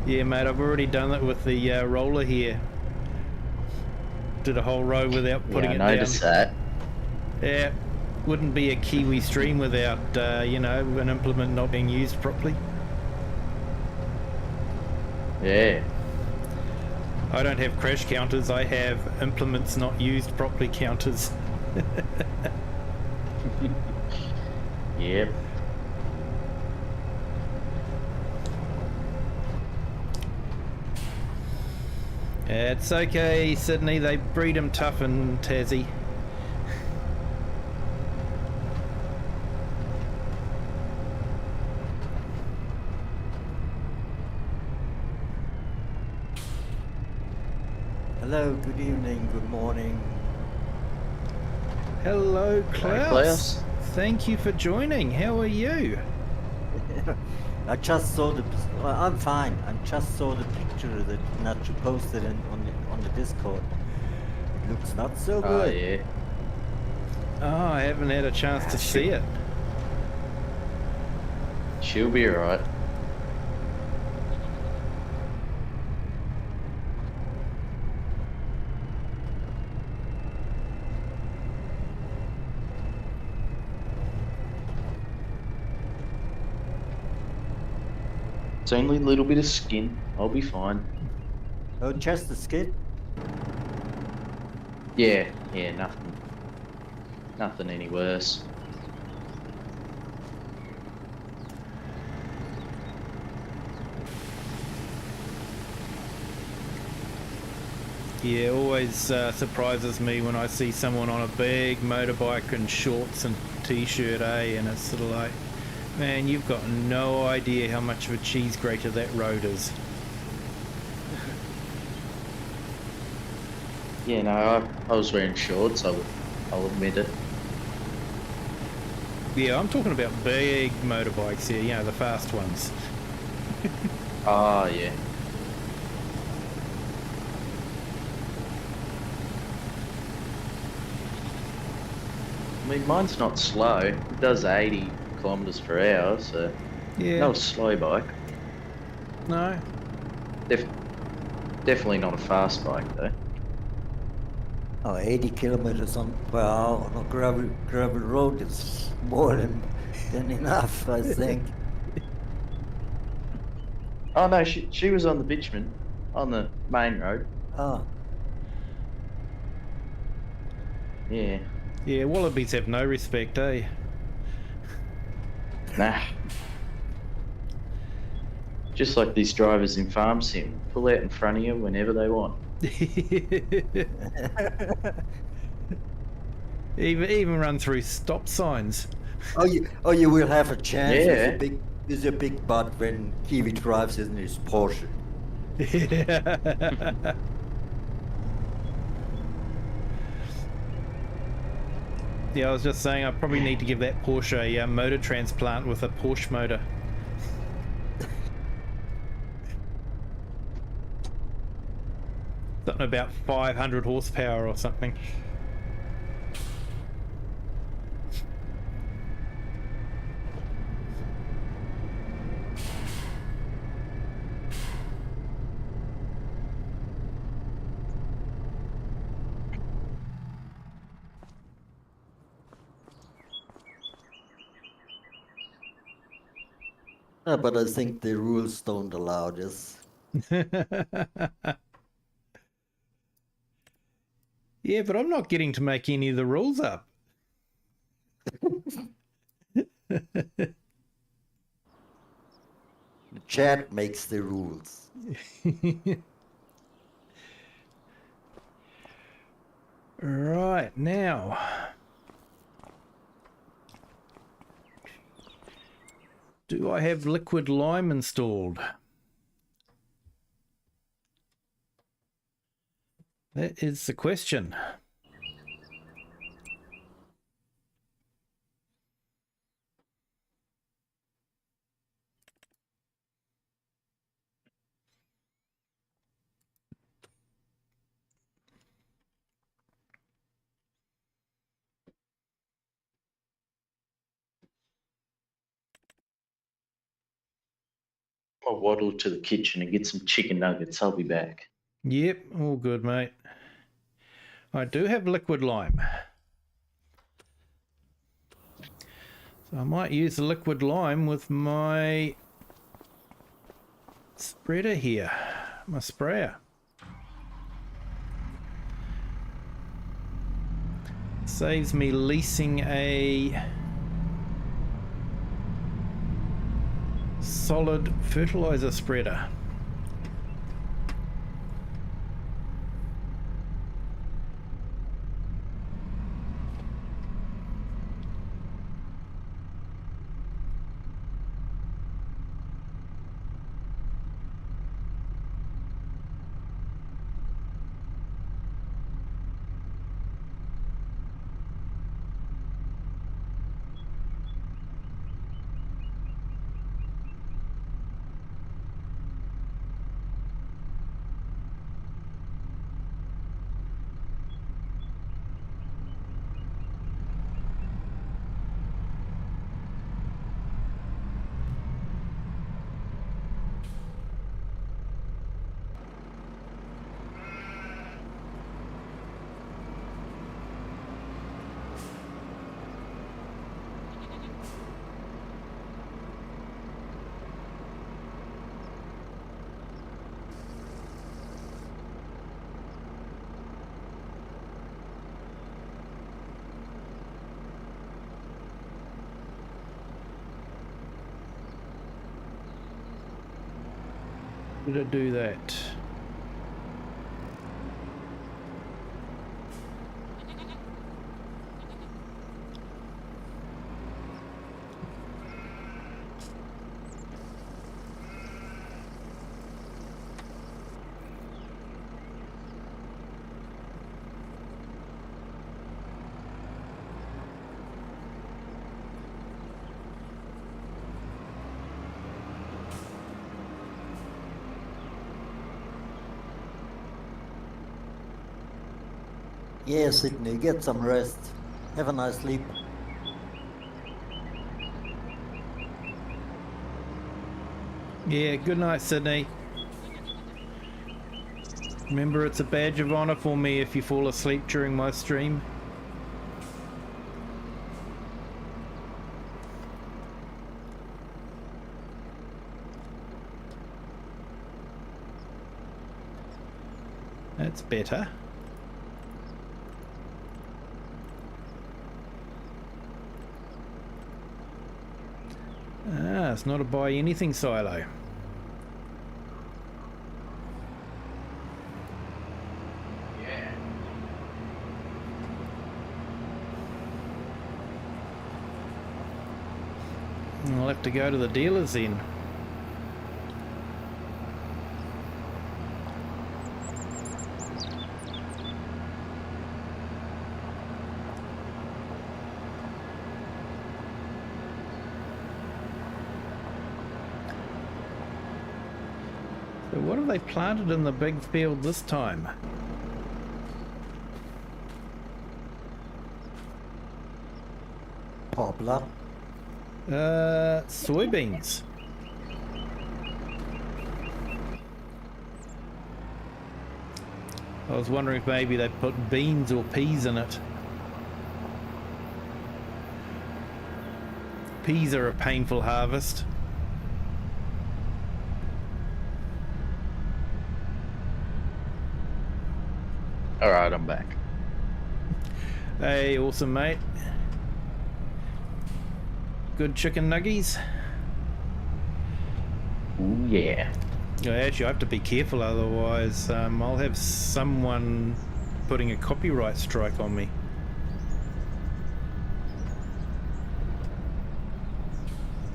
Speaker 1: Yeah, mate, I've already done that with the roller here. Did a whole row without putting
Speaker 2: Yeah,
Speaker 1: it
Speaker 2: I
Speaker 1: down.
Speaker 2: noticed that.
Speaker 1: Yeah, wouldn't be a Kiwi stream without, you know, an implement not being used properly.
Speaker 2: Yeah.
Speaker 1: I don't have crash counters, I have implements not used properly counters.
Speaker 2: Yep.
Speaker 1: It's okay, Sydney, they breed them tough in Tassie.
Speaker 3: Hello, good evening, good morning.
Speaker 1: Hello, Klaus.
Speaker 2: Klaus.
Speaker 1: Thank you for joining. How are you?
Speaker 3: I just saw the. Well, I'm fine. I just saw the picture that Nacho posted on the Discord. It looks not so
Speaker 2: Oh,
Speaker 3: good.
Speaker 2: yeah.
Speaker 1: Oh, I haven't had a chance to see it.
Speaker 2: She'll be alright. It's only a little bit of skin. I'll be fine.
Speaker 3: Oh, just the skin.
Speaker 2: Yeah, nothing any worse.
Speaker 1: Yeah, always surprises me when I see someone on a big motorbike in shorts and t-shirt, and it's sort of like, man, you've got no idea how much of a cheese grater that road is.
Speaker 2: Yeah, no, I was wearing shorts, I'll admit it.
Speaker 1: Yeah, I'm talking about big motorbikes here, you know, the fast ones.
Speaker 2: Ah, yeah. I mean, mine's not slow. It does 80 kilometers per hour, so
Speaker 1: Yeah.
Speaker 2: not a slow bike.
Speaker 1: No.
Speaker 2: Definitely not a fast bike, though.
Speaker 3: Oh, 80 kilometers on a gravel road is more than enough, I think.
Speaker 2: Oh no, she was on the bitumen, on the main road.
Speaker 3: Oh,
Speaker 2: Yeah.
Speaker 1: Yeah, wallabies have no respect, eh?
Speaker 2: Nah. Just like these drivers in Farm Sim. Pull out in front of you whenever they want.
Speaker 1: even run through stop signs.
Speaker 3: You will have a chance
Speaker 2: Yeah.
Speaker 3: with a big butt when Kiwi drives in his Porsche.
Speaker 1: Yeah, I was just saying I probably need to give that Porsche a motor transplant with a Porsche motor. Something about 500 horsepower or something.
Speaker 3: But I think the rules don't allow this.
Speaker 1: Yeah, but I'm not getting to make any of the rules up.
Speaker 3: The chat makes the rules.
Speaker 1: Right, now. Do I have liquid lime installed? That is the question.
Speaker 2: I'll waddle to the kitchen and get some chicken nuggets. I'll be back.
Speaker 1: Yep, all good, mate. I do have liquid lime. So I might use the liquid lime with my spreader here, my sprayer. Saves me leasing a solid fertilizer spreader. Did I do that?
Speaker 3: Yeah, Sydney, get some rest. Have a nice sleep.
Speaker 1: Yeah, good night, Sydney. Remember, it's a badge of honor for me if you fall asleep during my stream. That's better. Ah, it's not a buy anything silo. I'll have to go to the dealers then. So what have they planted in the big field this time?
Speaker 3: Poplar.
Speaker 1: Soybeans. I was wondering if maybe they put beans or peas in it. Peas are a painful harvest.
Speaker 2: Alright, I'm back.
Speaker 1: Hey, awesome, mate. Good chicken nuggies.
Speaker 2: Ooh, yeah.
Speaker 1: Actually, I have to be careful, otherwise I'll have someone putting a copyright strike on me.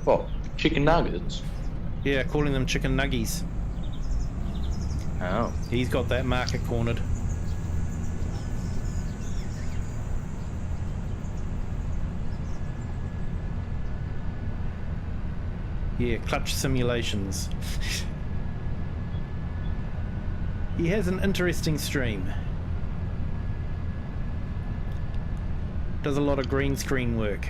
Speaker 2: What? Chicken nuggets?
Speaker 1: Yeah, calling them chicken nuggies.
Speaker 2: Oh.
Speaker 1: He's got that market cornered. Yeah, clutch simulations. He has an interesting stream. Does a lot of green screen work.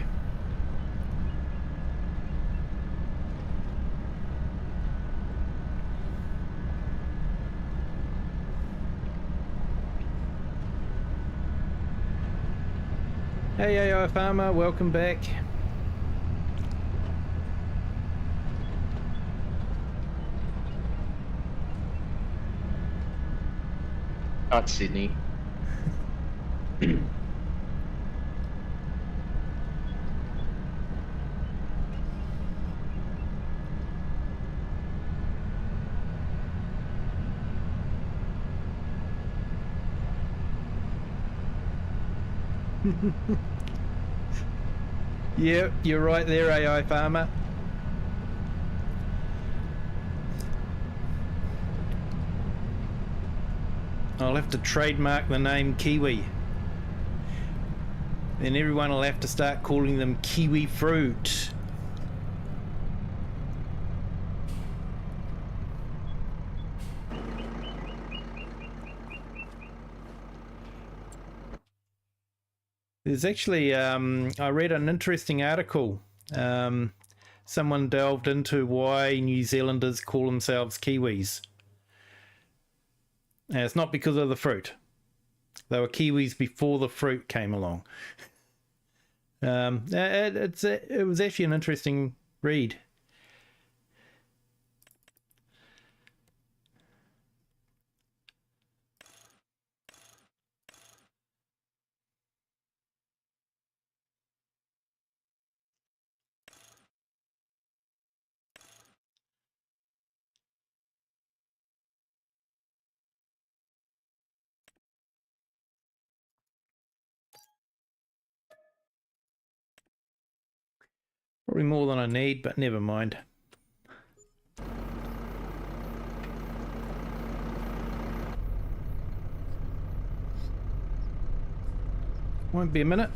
Speaker 1: Hey AI Farmer, welcome back.
Speaker 2: Not Sydney.
Speaker 1: Yeah, you're right there, AI Farmer. I'll have to trademark the name Kiwi. Then everyone will have to start calling them kiwi fruit. There's actually, I read an interesting article. Someone delved into why New Zealanders call themselves Kiwis. And it's not because of the fruit. They were Kiwis before the fruit came along. It was actually an interesting read. Probably more than I need, but never mind. Won't be a minute.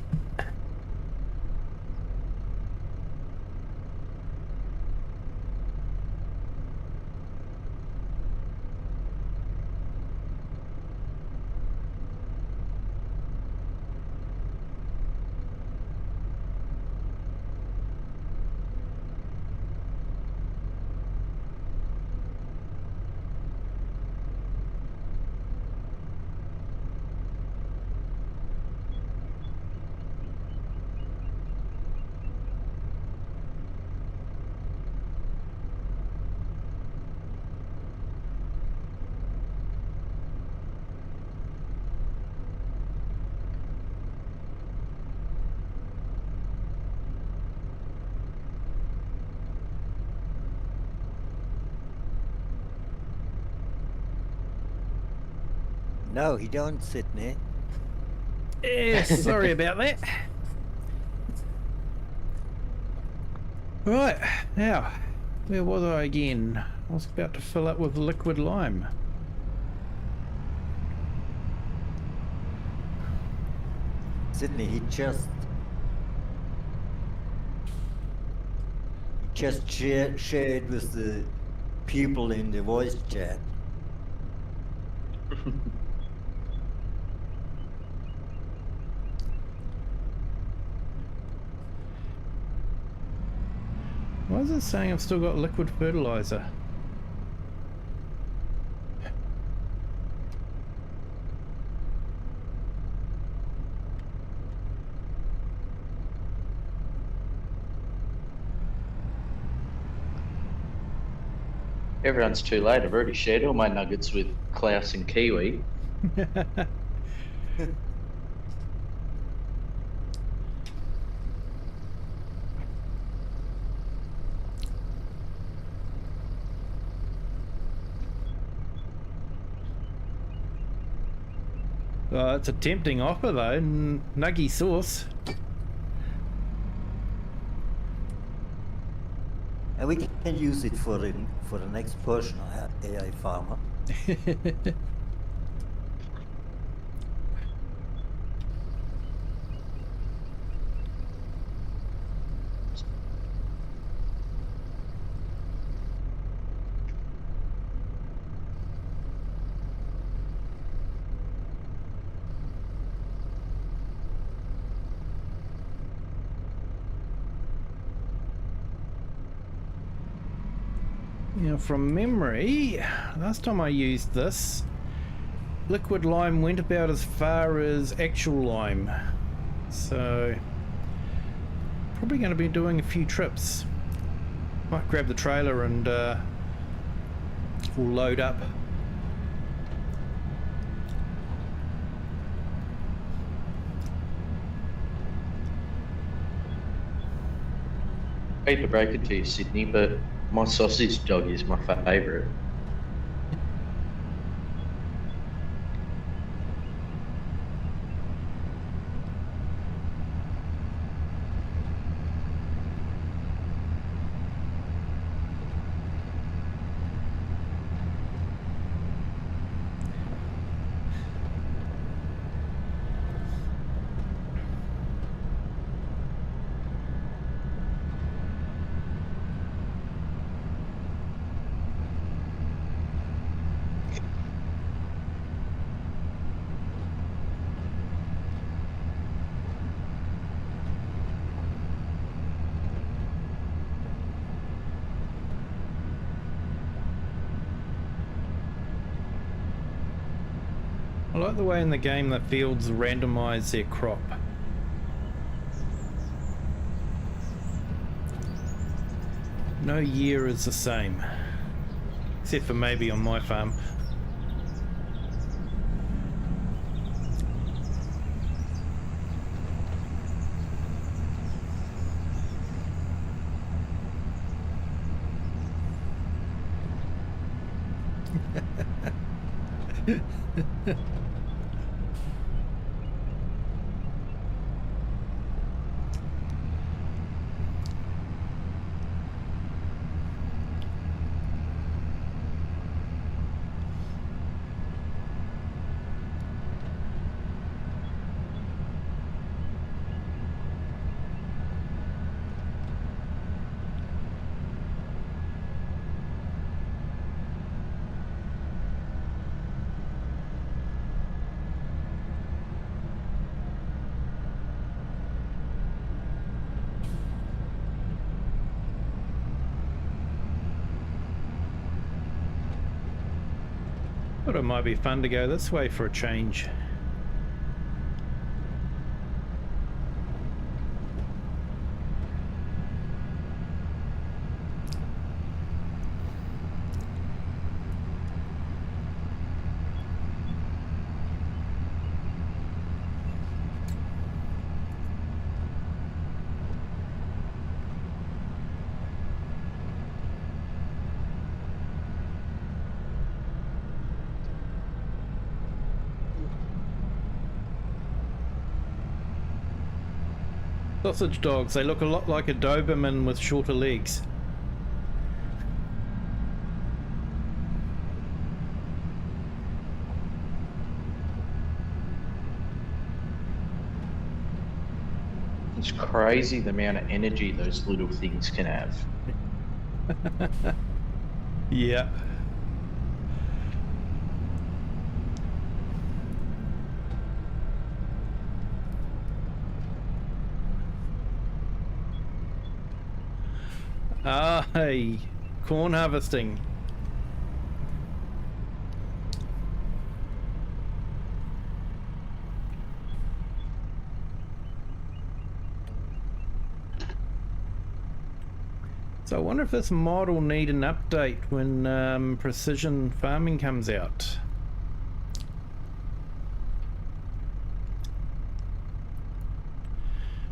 Speaker 3: No, he don't, Sydney.
Speaker 1: Yeah, sorry about that. Right, now, where was I again? I was about to fill up with liquid lime.
Speaker 3: Sydney, he just shared with the people in the voice chat.
Speaker 1: Why is it saying I've still got liquid fertilizer?
Speaker 2: Everyone's too late. I've already shared all my nuggets with Klaus and Kiwi.
Speaker 1: It's a tempting offer though, nuggy sauce.
Speaker 3: And we can use it for the next personal AI farmer.
Speaker 1: Now, from memory, last time I used this, liquid lime went about as far as actual lime. So, probably going to be doing a few trips. Might grab the trailer and we'll load up.
Speaker 2: I hate to break it to you, Sydney, but my sausage dog is my favourite.
Speaker 1: I like the way in the game that fields randomise their crop. No year is the same, except for maybe on my farm. Thought it might be fun to go this way for a change. Sausage dogs. They look a lot like a Doberman with shorter legs.
Speaker 2: It's crazy the amount of energy those little things can have.
Speaker 1: Yeah. Ah, hey, corn harvesting. So I wonder if this mod will need an update when precision farming comes out.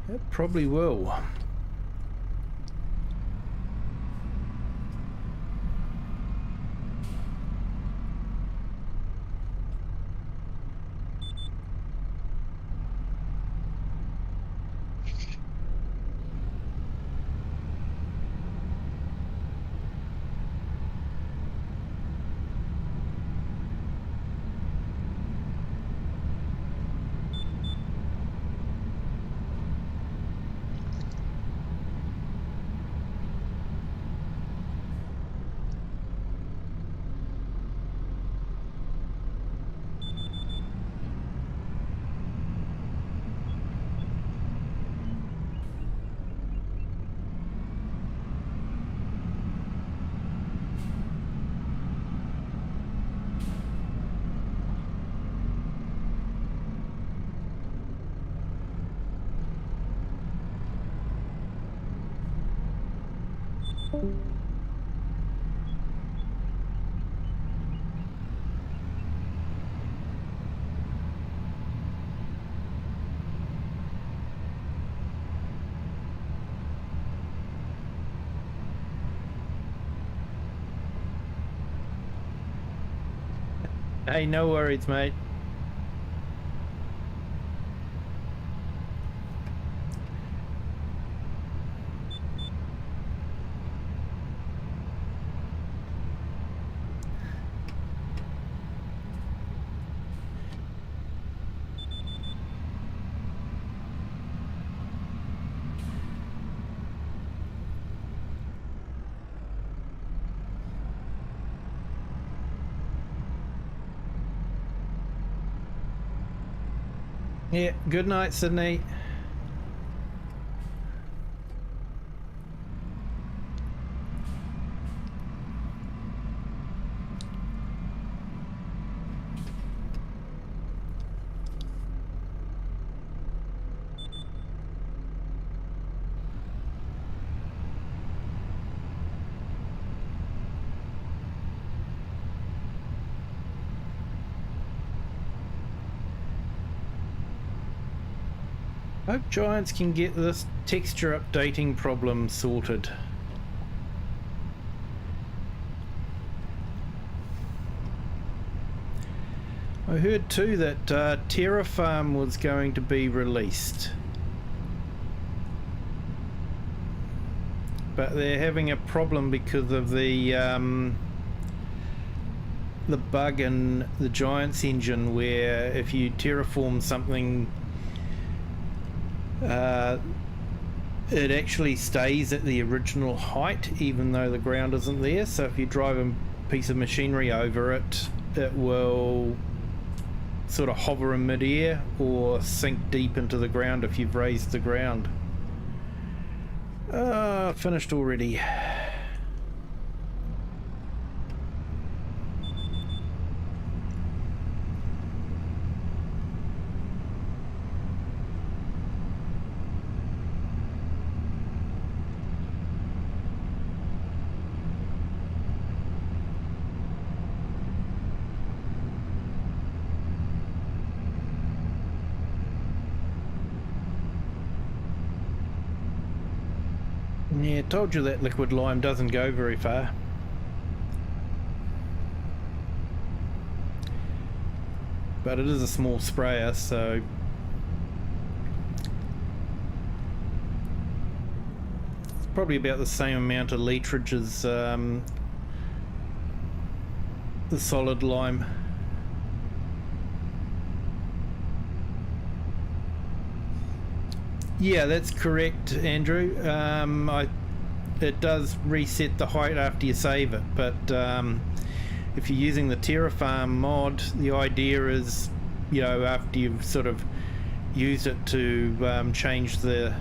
Speaker 1: It probably will. Hey, no worries, mate. Yeah, good night, Sydney. Hope Giants can get this texture updating problem sorted. I heard too that Terrafarm was going to be released, but they're having a problem because of the bug in the Giants engine, where if you terraform something, it actually stays at the original height even though the ground isn't there. So if you drive a piece of machinery over it, it will sort of hover in midair or sink deep into the ground if you've raised the ground. Finished already. Yeah, told you that liquid lime doesn't go very far. But it is a small sprayer, so probably about the same amount of literage as the solid lime. Yeah, that's correct, Andrew. It does reset the height after you save it, but if you're using the Terrafarm mod, the idea is, you know, after you've sort of used it to change the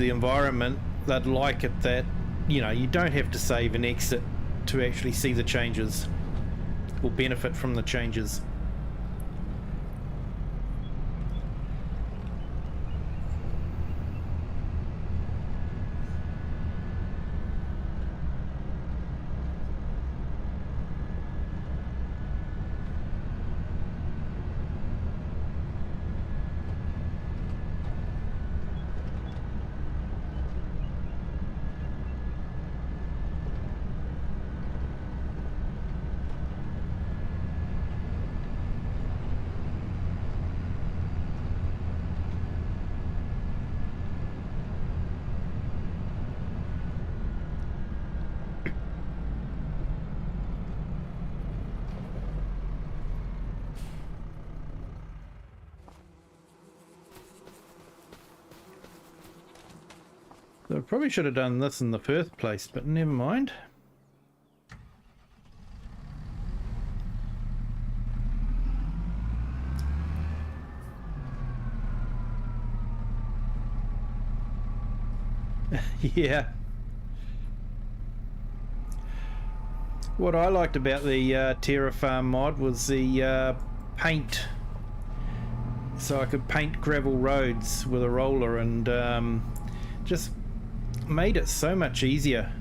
Speaker 1: environment, they'd like it that, you know, you don't have to save and exit to actually see the changes or benefit from the changes. So I probably should have done this in the first place, but never mind. Yeah. What I liked about the Terrafarm mod was the paint. So I could paint gravel roads with a roller, and just made it so much easier.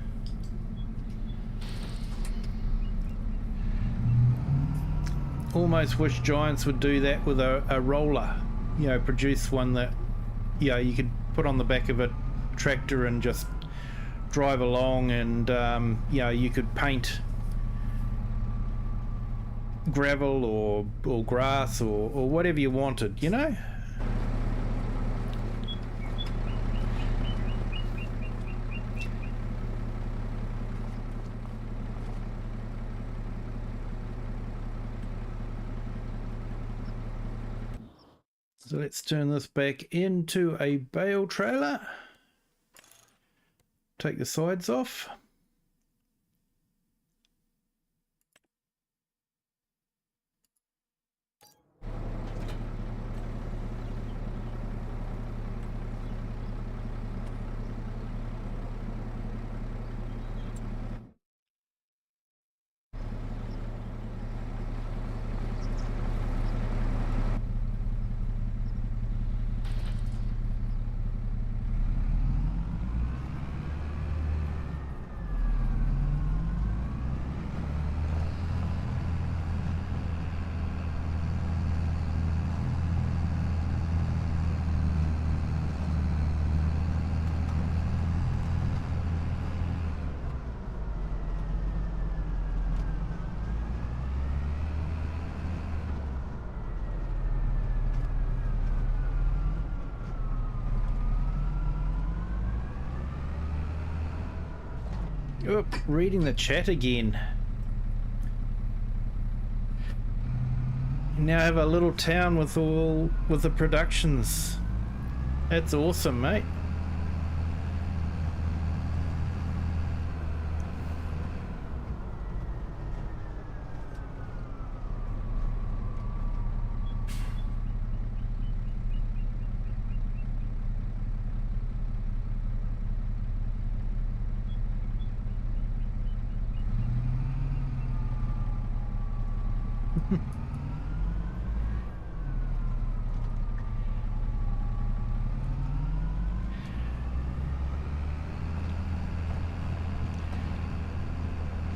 Speaker 1: Almost wish Giants would do that with a roller, you know, produce one that, you know, you could put on the back of a tractor and just drive along, and you know, you could paint gravel or grass or whatever you wanted, you know. So let's turn this back into a bale trailer. Take the sides off. Oh, reading the chat again. You now have a little town with the productions. That's awesome, mate.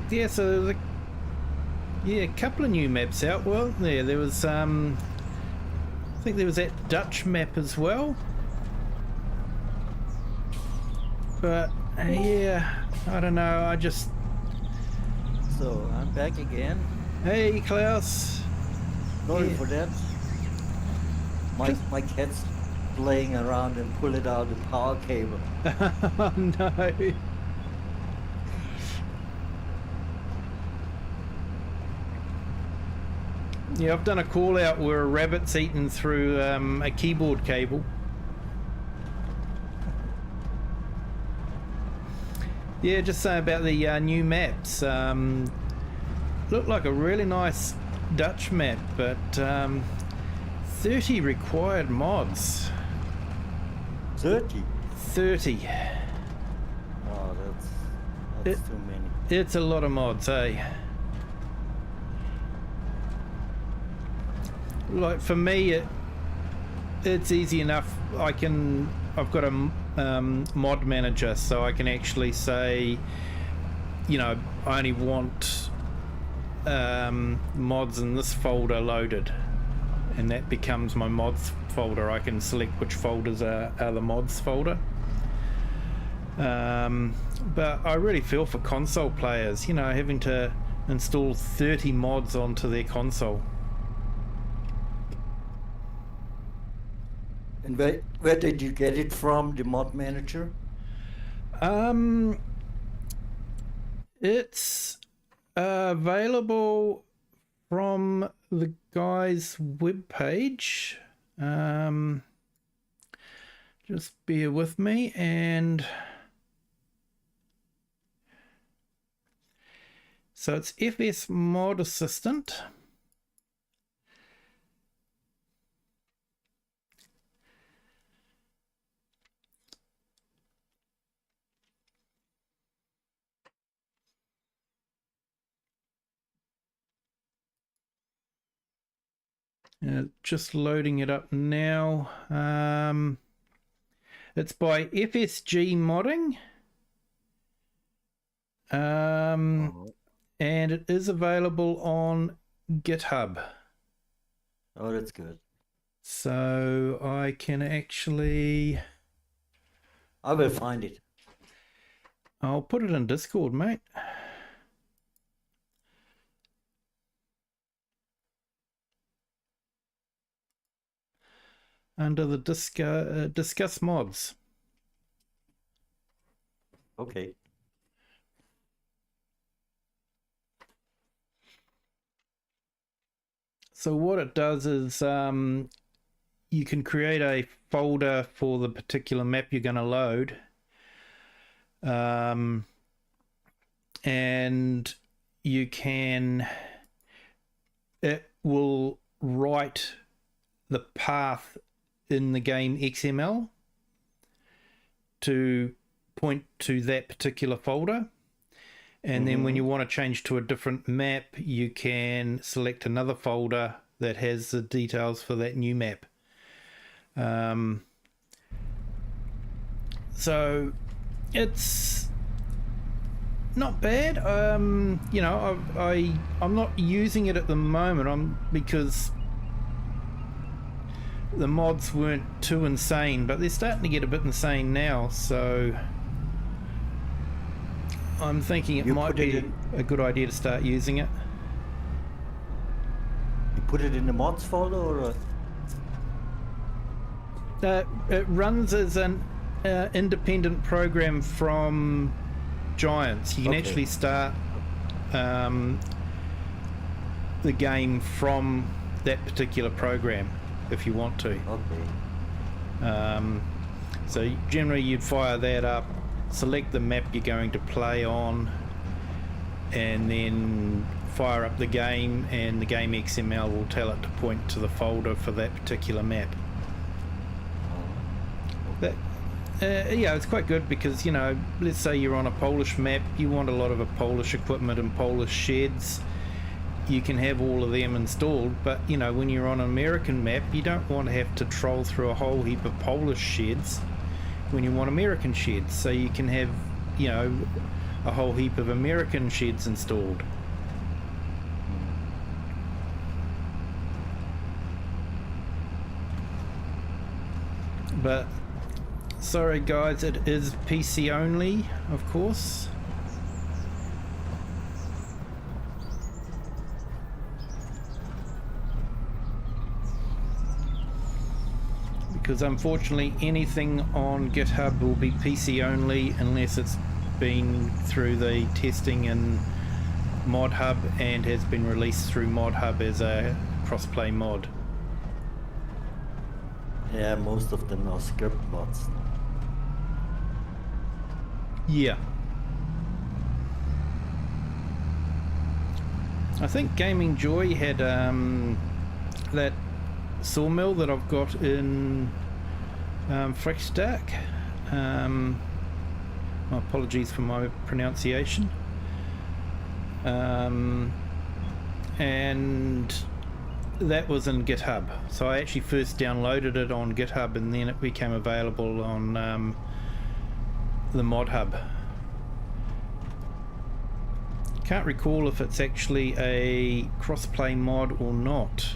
Speaker 1: Yeah, so a couple of new maps out. Well, there was I think there was that Dutch map as well. But yeah, I don't know. I just.
Speaker 3: So I'm back again.
Speaker 1: Hey, Klaus.
Speaker 3: Sorry
Speaker 1: Yeah.
Speaker 3: for that. My cat's playing around and pulling out the power cable.
Speaker 1: Oh no. Yeah, I've done a call out where a rabbit's eaten through a keyboard cable. Yeah, just saying about the new maps. Look like a really nice Dutch map, but 30 required mods.
Speaker 3: 30?
Speaker 1: 30.
Speaker 3: Oh, that's too many.
Speaker 1: It's a lot of mods, eh? Like for me, it's easy enough. I've got a mod manager, so I can actually say, you know, I only want mods in this folder loaded, and that becomes my mods folder. I can select which folders are the mods folder. But I really feel for console players, you know, having to install 30 mods onto their console.
Speaker 3: And where did you get it from, the mod manager?
Speaker 1: It's available from the guy's webpage. Just bear with me, and so it's FS Mod Assistant. Just loading it up now. It's by FSG Modding. And it is available on GitHub.
Speaker 3: Oh, that's good.
Speaker 1: So I can actually...
Speaker 3: I will find it.
Speaker 1: I'll put it in Discord, mate. Under the discuss mods.
Speaker 3: Okay.
Speaker 1: So what it does is you can create a folder for the particular map you're going to load, and you can, it will write the path in the game XML to point to that particular folder, and then when you want to change to a different map, you can select another folder that has the details for that new map. So it's not bad. You know, I'm not using it at the moment because the mods weren't too insane, but they're starting to get a bit insane now, so I'm thinking it might be a good idea to start using it.
Speaker 3: You put it in the mods folder, or
Speaker 1: it runs as an independent program from Giants. You can actually start the game from that particular program if you want to.
Speaker 3: okay.
Speaker 1: So generally you'd fire that up, select the map you're going to play on, and then fire up the game, and the game XML will tell it to point to the folder for that particular map. That, yeah, it's quite good because, you know, let's say you're on a Polish map, you want a lot of Polish equipment and Polish sheds. You can have all of them installed, but you know, when you're on an American map, you don't want to have to troll through a whole heap of Polish sheds when you want American sheds. So you can have, you know, a whole heap of American sheds installed. But sorry guys, it is PC only, of course. because unfortunately anything on GitHub will be PC only unless it's been through the testing in ModHub and has been released through ModHub as a crossplay mod.
Speaker 3: Yeah, most of them are script mods.
Speaker 1: Yeah. I think Gaming Joy had that sawmill that I've got in Frekstad. My apologies for my pronunciation. And that was in GitHub. So I actually first downloaded it on GitHub and then it became available on the ModHub. Can't recall if it's actually a crossplay mod or not.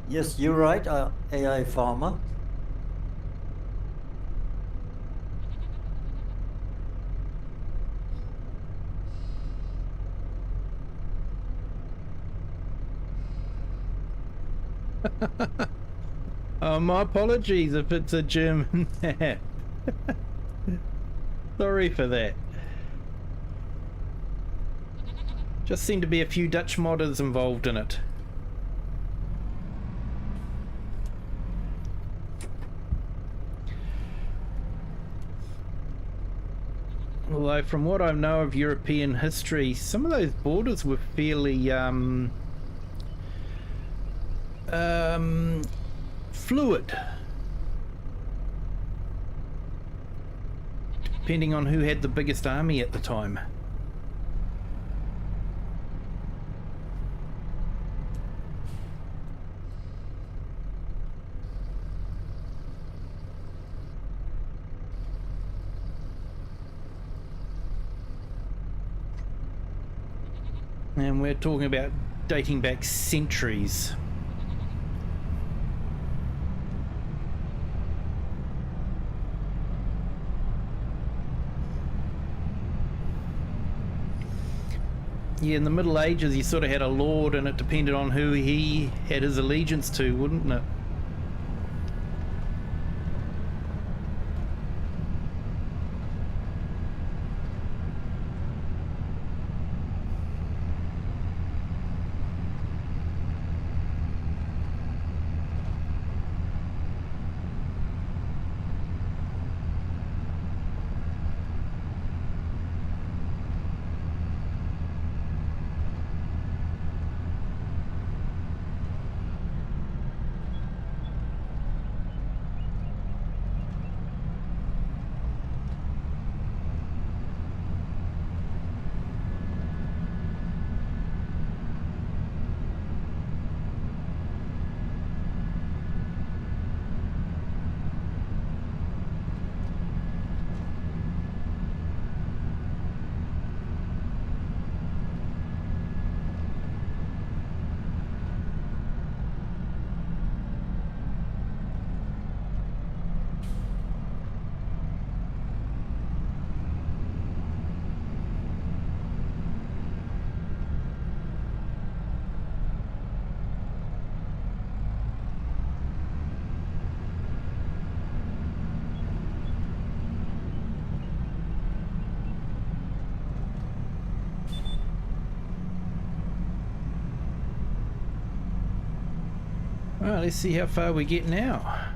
Speaker 3: Yes, you're right, AI farmer.
Speaker 1: My apologies if it's a German map. Sorry for that. Just seem to be a few Dutch modders involved in it. Although from what I know of European history, some of those borders were fairly fluid, depending on who had the biggest army at the time. And we're talking about dating back centuries. Yeah, in the Middle Ages you sort of had a lord and it depended on who he had his allegiance to, wouldn't it? Well, let's see how far we get now.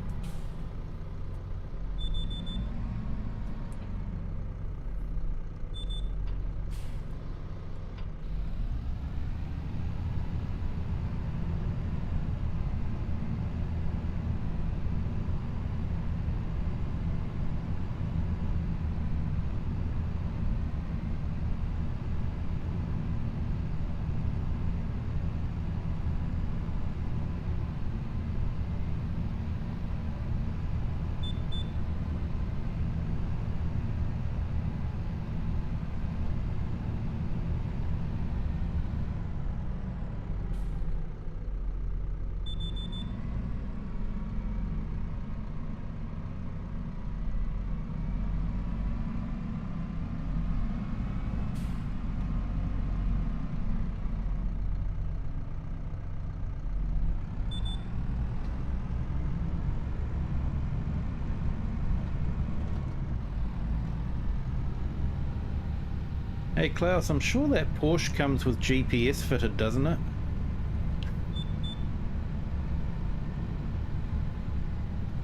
Speaker 1: Hey Klaus, I'm sure that Porsche comes with GPS fitted, doesn't it?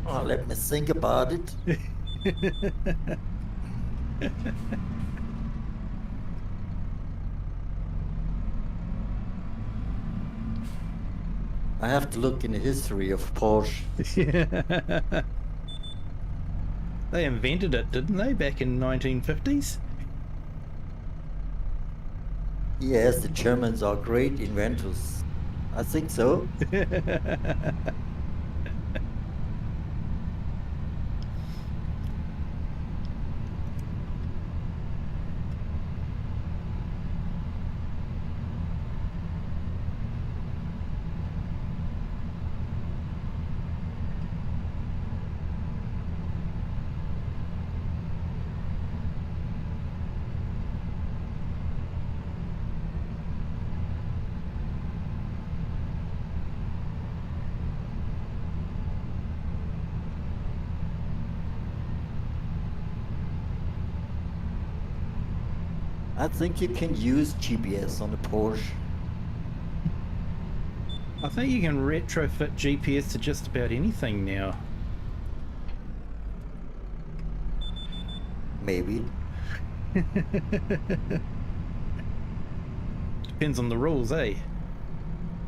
Speaker 3: Oh, let me think about it. I have to look in the history of Porsche.
Speaker 1: They invented it, didn't they, back in 1950s?
Speaker 3: Yes, the Germans are great inventors. I think so. I think you can use GPS on a Porsche.
Speaker 1: I think you can retrofit GPS to just about anything now.
Speaker 3: Maybe.
Speaker 1: Depends on the rules, eh?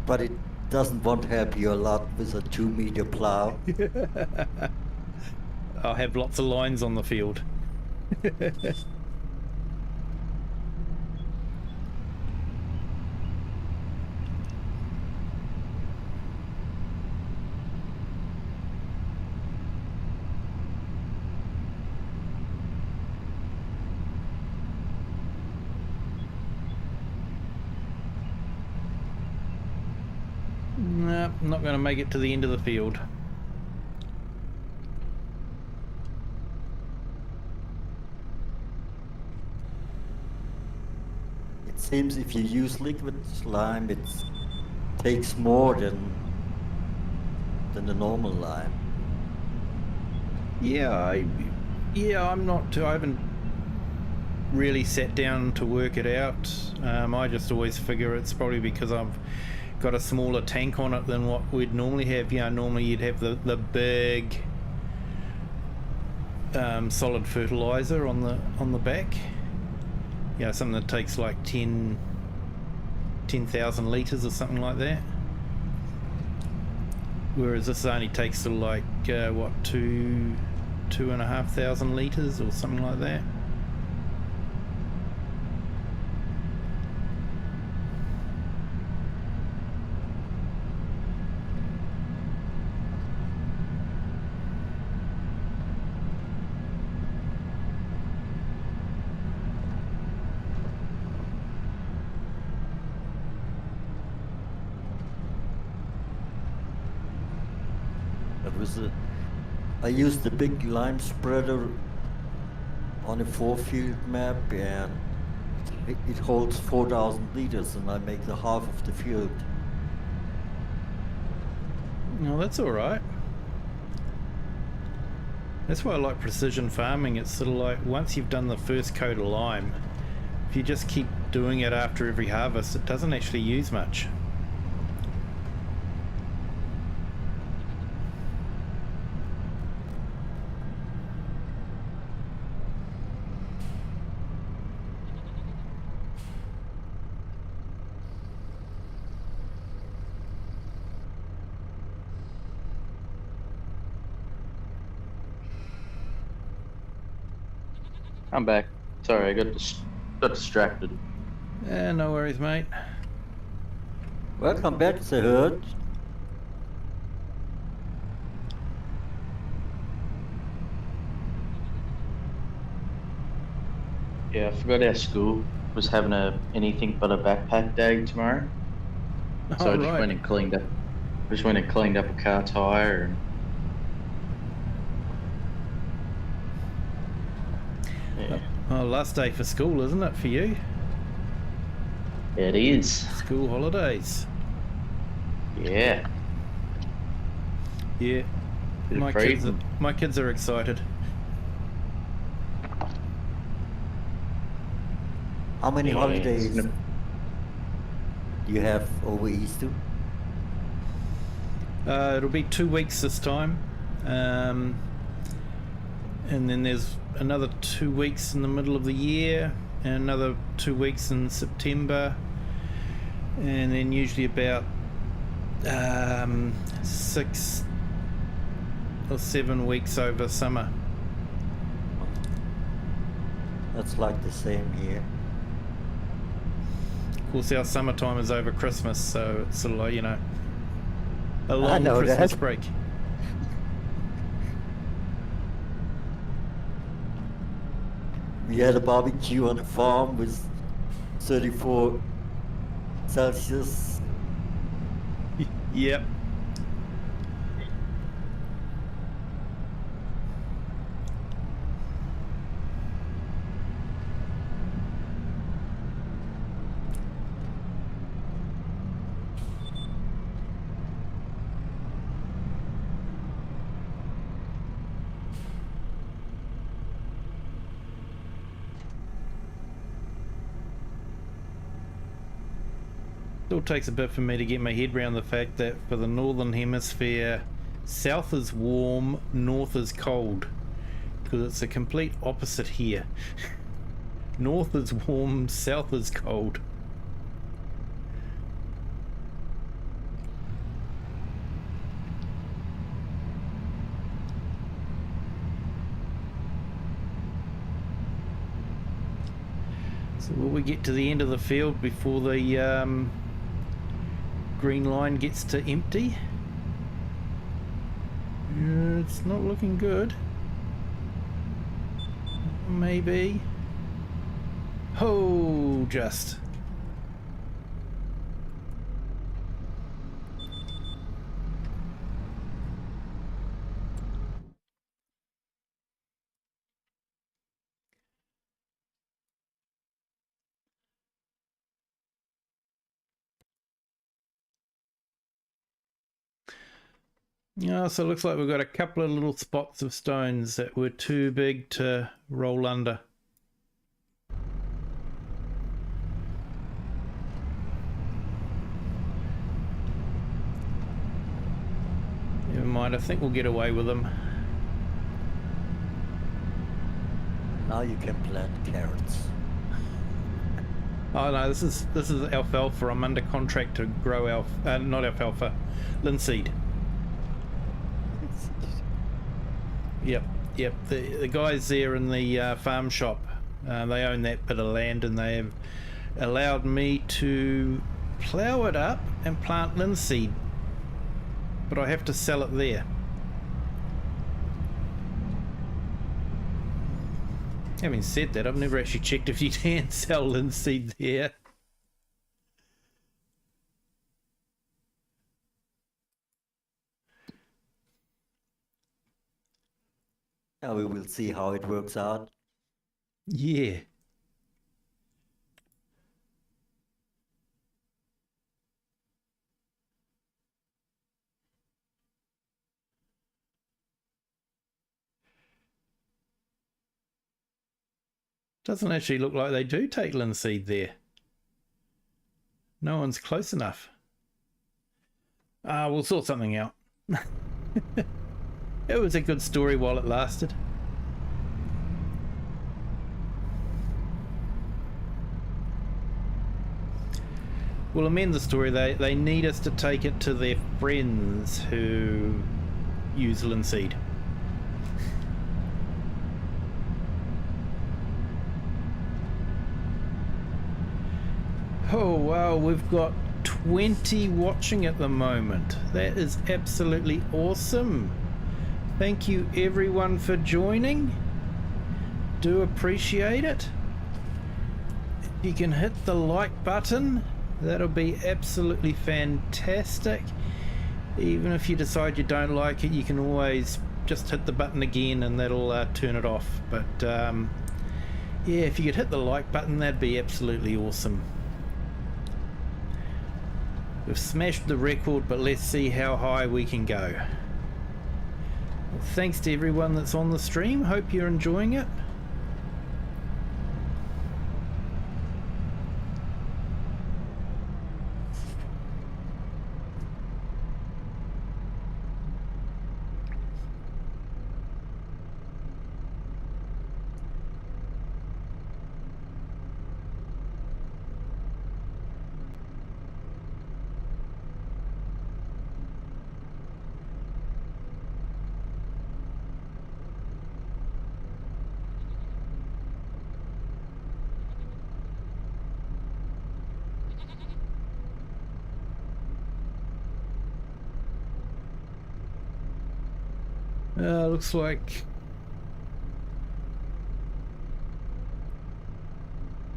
Speaker 3: But it doesn't want to help you a lot with a 2-meter plow.
Speaker 1: I'll have lots of lines on the field. Nah, I'm not going to make it to the end of the field.
Speaker 3: It seems if you use liquid lime, it takes more than the normal lime.
Speaker 1: Yeah, I'm not. I haven't really sat down to work it out. I just always figure it's probably because I've got a smaller tank on it than what we'd normally have. Yeah, normally you'd have the big solid fertilizer on the back. Yeah, something that takes like 10,000 litres or something like that. Whereas this only takes sort of like what, 2,500 litres or something like that.
Speaker 3: I used the big lime spreader on a 4-field map, and it holds 4,000 liters, and I make the half of the field.
Speaker 1: No, that's all right. That's why I like precision farming. It's sort of like once you've done the first coat of lime, if you just keep doing it after every harvest, it doesn't actually use much.
Speaker 2: I'm back. Sorry, I got distracted.
Speaker 1: No worries, mate.
Speaker 3: Welcome back, the herd.
Speaker 2: Yeah, I forgot our school was having anything but a backpack day tomorrow. So I just went and cleaned up. Just went and cleaned up a car tire and. Yeah.
Speaker 1: Oh, last day for school, isn't it, for you?
Speaker 2: It is.
Speaker 1: School holidays.
Speaker 2: Yeah.
Speaker 1: Yeah. My kids are excited.
Speaker 3: How many
Speaker 2: Yeah,
Speaker 3: holidays
Speaker 2: it's
Speaker 3: do you have over Easter?
Speaker 1: It'll be 2 weeks this time. And then there's another 2 weeks in the middle of the year, and another 2 weeks in September, and then usually about 6 or 7 weeks over summer.
Speaker 3: That's like the same here.
Speaker 1: Of course, our summertime is over Christmas, so it's sort of like, you know, a long
Speaker 3: know
Speaker 1: Christmas
Speaker 3: that.
Speaker 1: break.
Speaker 3: We had a barbecue on a farm with 34 Celsius.
Speaker 1: Yep. Still takes a bit for me to get my head around the fact that for the northern hemisphere, south is warm, north is cold, because it's a complete opposite here. North is warm, south is cold. So will we get to the end of the field before the green line gets to empty? It's not looking good. Maybe. Oh, just. Yeah, so it looks like we've got a couple of little spots of stones that were too big to roll under. Never mind, I think we'll get away with them.
Speaker 3: Now you can plant carrots.
Speaker 1: Oh no, this is alfalfa. I'm under contract to grow not alfalfa, linseed. Yep. The guys there in the farm shop, they own that bit of land, and they have allowed me to plough it up and plant linseed, but I have to sell it there. Having said that, I've never actually checked if you can sell linseed there.
Speaker 3: Now we will see how it works out.
Speaker 1: Yeah. Doesn't actually look like they do take linseed there. No one's close enough. We'll sort something out. It was a good story while it lasted. We'll amend the story. They need us to take it to their friends who use linseed. Oh wow, we've got 20 watching at the moment. That is absolutely awesome. Thank you everyone for joining. Do appreciate it. If you can hit the like button, that'll be absolutely fantastic. Even if you decide you don't like it, you can always just hit the button again and that'll turn it off. But yeah, if you could hit the like button, that'd be absolutely awesome. We've smashed the record, but let's see how high we can go. Well, thanks to everyone that's on the stream. Hope you're enjoying it. Looks like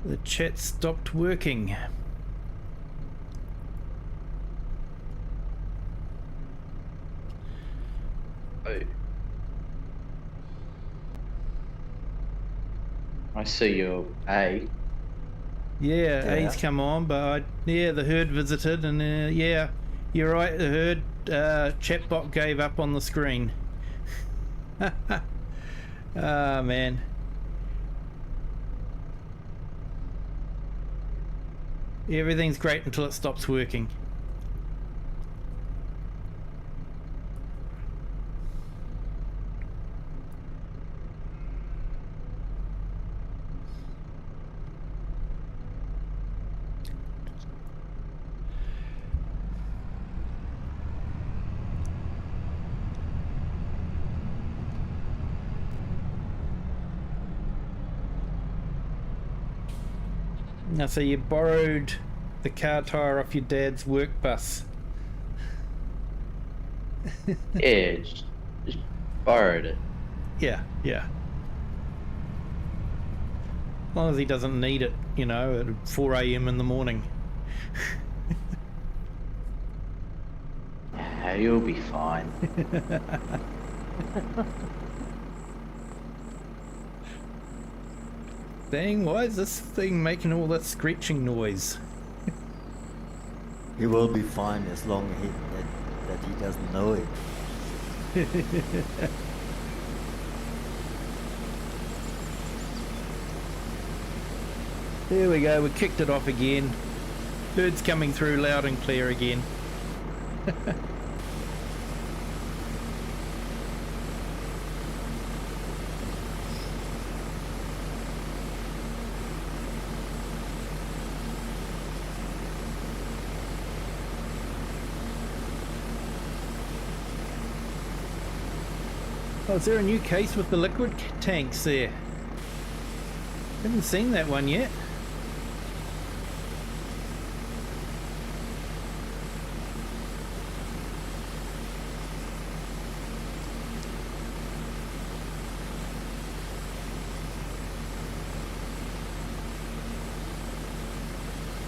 Speaker 1: the chat stopped working.
Speaker 2: Oh. I see your A.
Speaker 1: Yeah, A's come on, but yeah, the herd visited, and yeah, you're right, the herd chatbot gave up on the screen. Ah, man. Everything's great until it stops working. Now, so you borrowed the car tire off your dad's work bus.
Speaker 2: Yeah, just borrowed it.
Speaker 1: Yeah, yeah. As long as he doesn't need it, you know, at 4 AM in the morning.
Speaker 2: Yeah, you'll be fine.
Speaker 1: Dang, why is this thing making all that screeching noise?
Speaker 3: He will be fine as long as that he doesn't know it.
Speaker 1: There we go, we kicked it off again. Bird's coming through loud and clear again. Oh, is there a new case with the liquid tanks there? Haven't seen that one yet.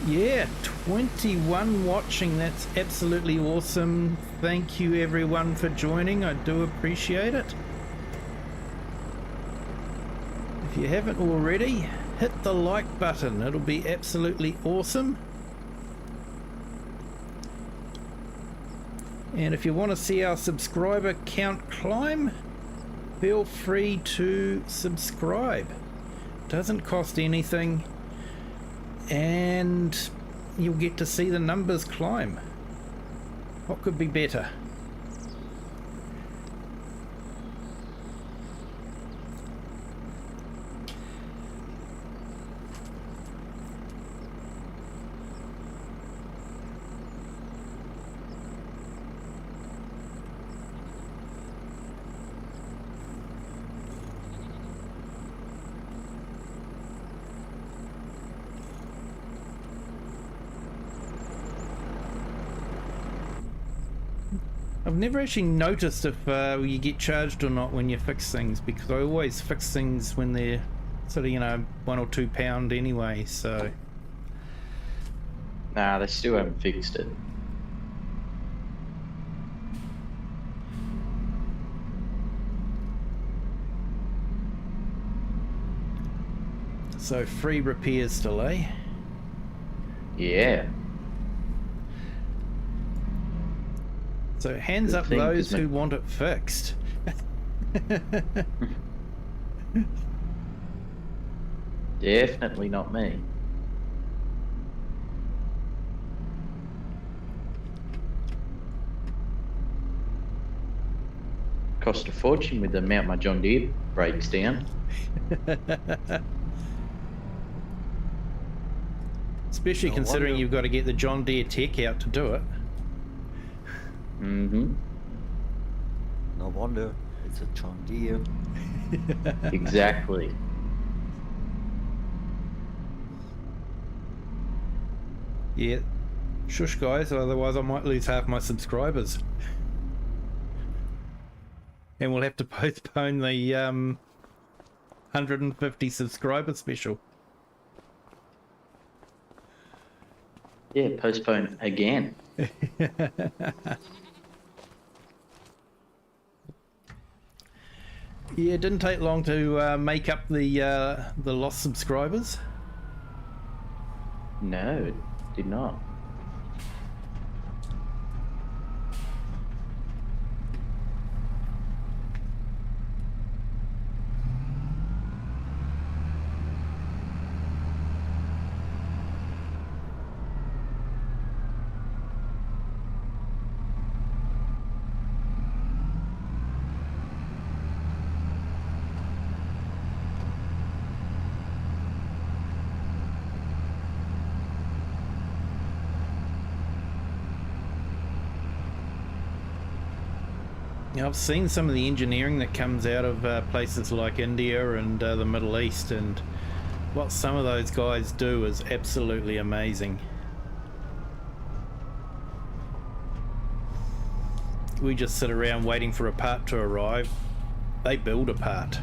Speaker 1: Yeah, 21 watching. That's absolutely awesome. Thank you everyone for joining. I do appreciate it. If you haven't already, hit the like button. It'll be absolutely awesome. And if you want to see our subscriber count climb, feel free to subscribe. Doesn't cost anything, and you'll get to see the numbers climb. What could be better? I've never actually noticed if you get charged or not when you fix things, because I always fix things when they're sort of, you know, £1 or £2 anyway, so.
Speaker 2: Nah, they still haven't fixed it.
Speaker 1: So free repairs still, eh?
Speaker 2: Yeah.
Speaker 1: So hands
Speaker 2: Good
Speaker 1: up
Speaker 2: thing,
Speaker 1: those
Speaker 2: isn't it?
Speaker 1: who want it fixed.
Speaker 2: Definitely not me. Cost a fortune with the amount my John Deere breaks down.
Speaker 1: Especially
Speaker 3: No
Speaker 1: considering
Speaker 3: wonder.
Speaker 1: you've got to get the John Deere tech out to do it.
Speaker 2: Mm-hmm.
Speaker 3: No wonder it's a John Deere.
Speaker 2: Exactly.
Speaker 1: Yeah. Shush guys, otherwise I might lose half my subscribers. And we'll have to postpone the 150 subscriber special.
Speaker 2: Yeah, postpone again.
Speaker 1: Yeah, it didn't take long to make up the lost subscribers.
Speaker 2: No, it did not.
Speaker 1: I've seen some of the engineering that comes out of places like India and the Middle East, and what some of those guys do is absolutely amazing. We just sit around waiting for a part to arrive. They build a part.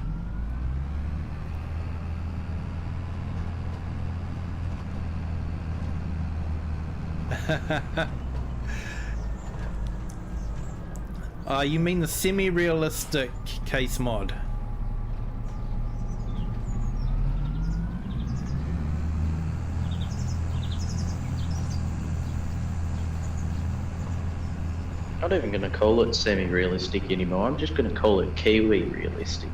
Speaker 1: You mean the semi-realistic case mod?
Speaker 2: I'm not even going to call it semi-realistic anymore. I'm just going to call it Kiwi realistic.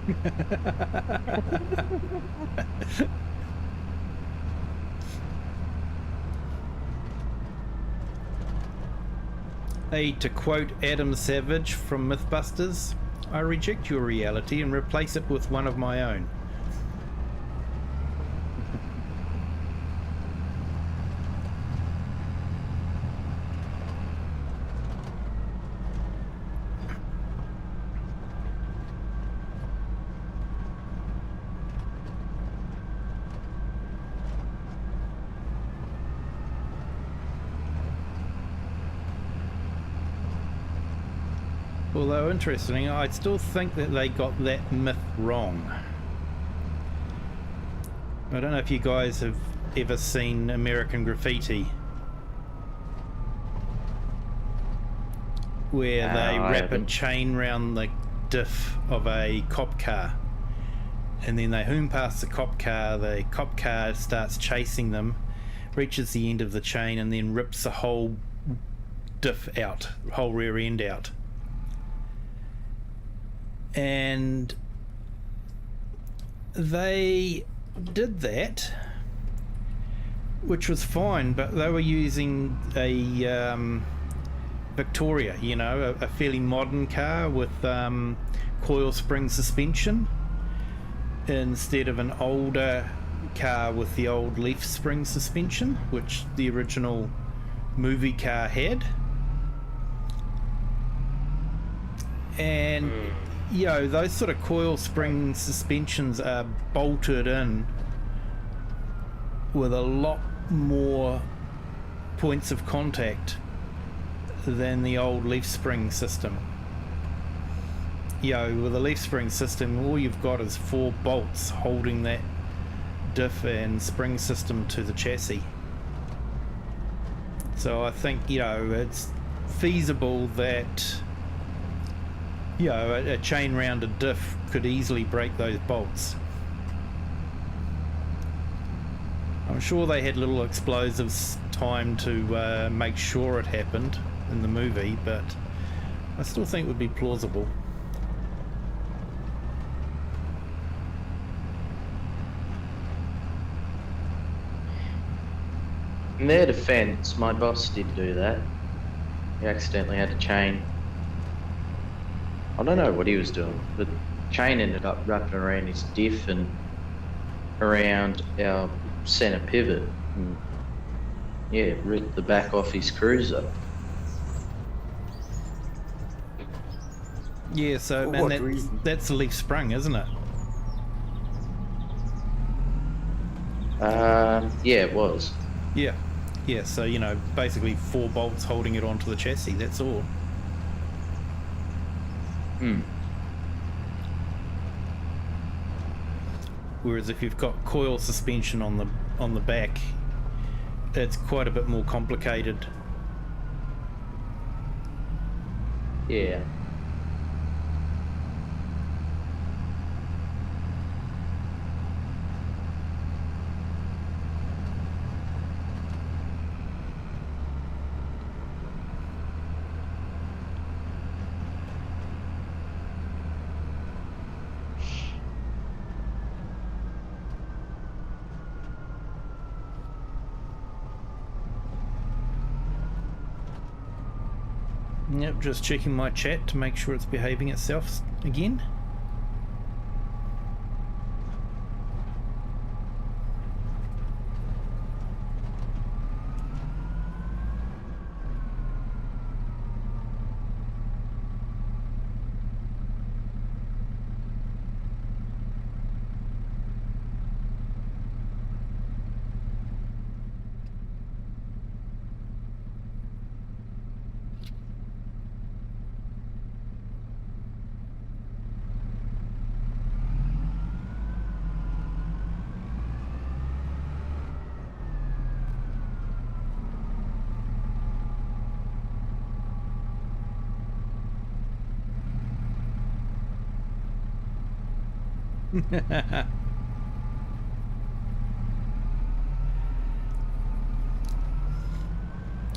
Speaker 1: To quote Adam Savage from Mythbusters, I reject your reality and replace it with one of my own. Although interesting, I still think that they got that myth wrong. I don't know if you guys have ever seen American Graffiti, where they wrap a chain round the diff of a cop car, and then they hoom past the cop car starts chasing them, reaches the end of the chain, and then rips the whole diff out, whole rear end out. And they did that, which was fine, but they were using a Victoria, you know, a fairly modern car with coil spring suspension, instead of an older car with the old leaf spring suspension, which the original movie car had. And you know, those sort of coil spring suspensions are bolted in with a lot more points of contact than the old leaf spring system. You know, with a leaf spring system, all you've got is 4 bolts holding that diff and spring system to the chassis. So I think, you know, it's feasible that, you know, a chain rounded diff could easily break those bolts. I'm sure they had little explosives timed to make sure it happened in the movie, but I still think it would be plausible.
Speaker 2: In their defence, my boss did do that. He accidentally had a chain. I don't know what he was doing, but the chain ended up wrapping around his diff and around our centre pivot. And yeah, ripped the back off his cruiser.
Speaker 1: Yeah, so and that's the leaf sprung, isn't it?
Speaker 2: Yeah, it was.
Speaker 1: Yeah. Yeah, so, you know, basically 4 bolts holding it onto the chassis, that's all. whereas if you've got coil suspension on the back, it's quite a bit more complicated.
Speaker 2: Yeah.
Speaker 1: Yep, just checking my chat to make sure it's behaving itself again.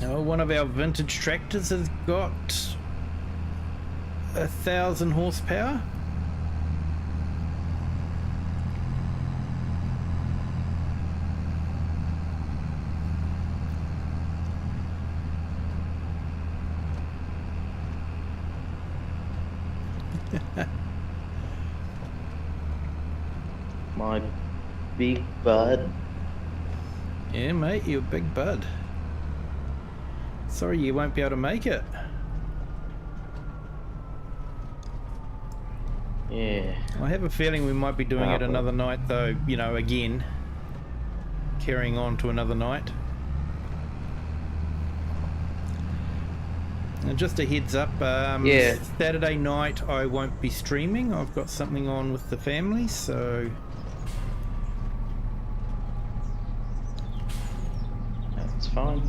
Speaker 1: Oh, one of our vintage tractors has got 1,000 horsepower.
Speaker 2: My big bud.
Speaker 1: Yeah, mate, you're a big bud. Sorry you won't be able to make it.
Speaker 2: Yeah.
Speaker 1: I have a feeling we might be doing it another night though, you know, again. Carrying on to another night. And just a heads up,
Speaker 2: Yeah.
Speaker 1: Saturday night I won't be streaming. I've got something on with the family, so...
Speaker 2: That's fine.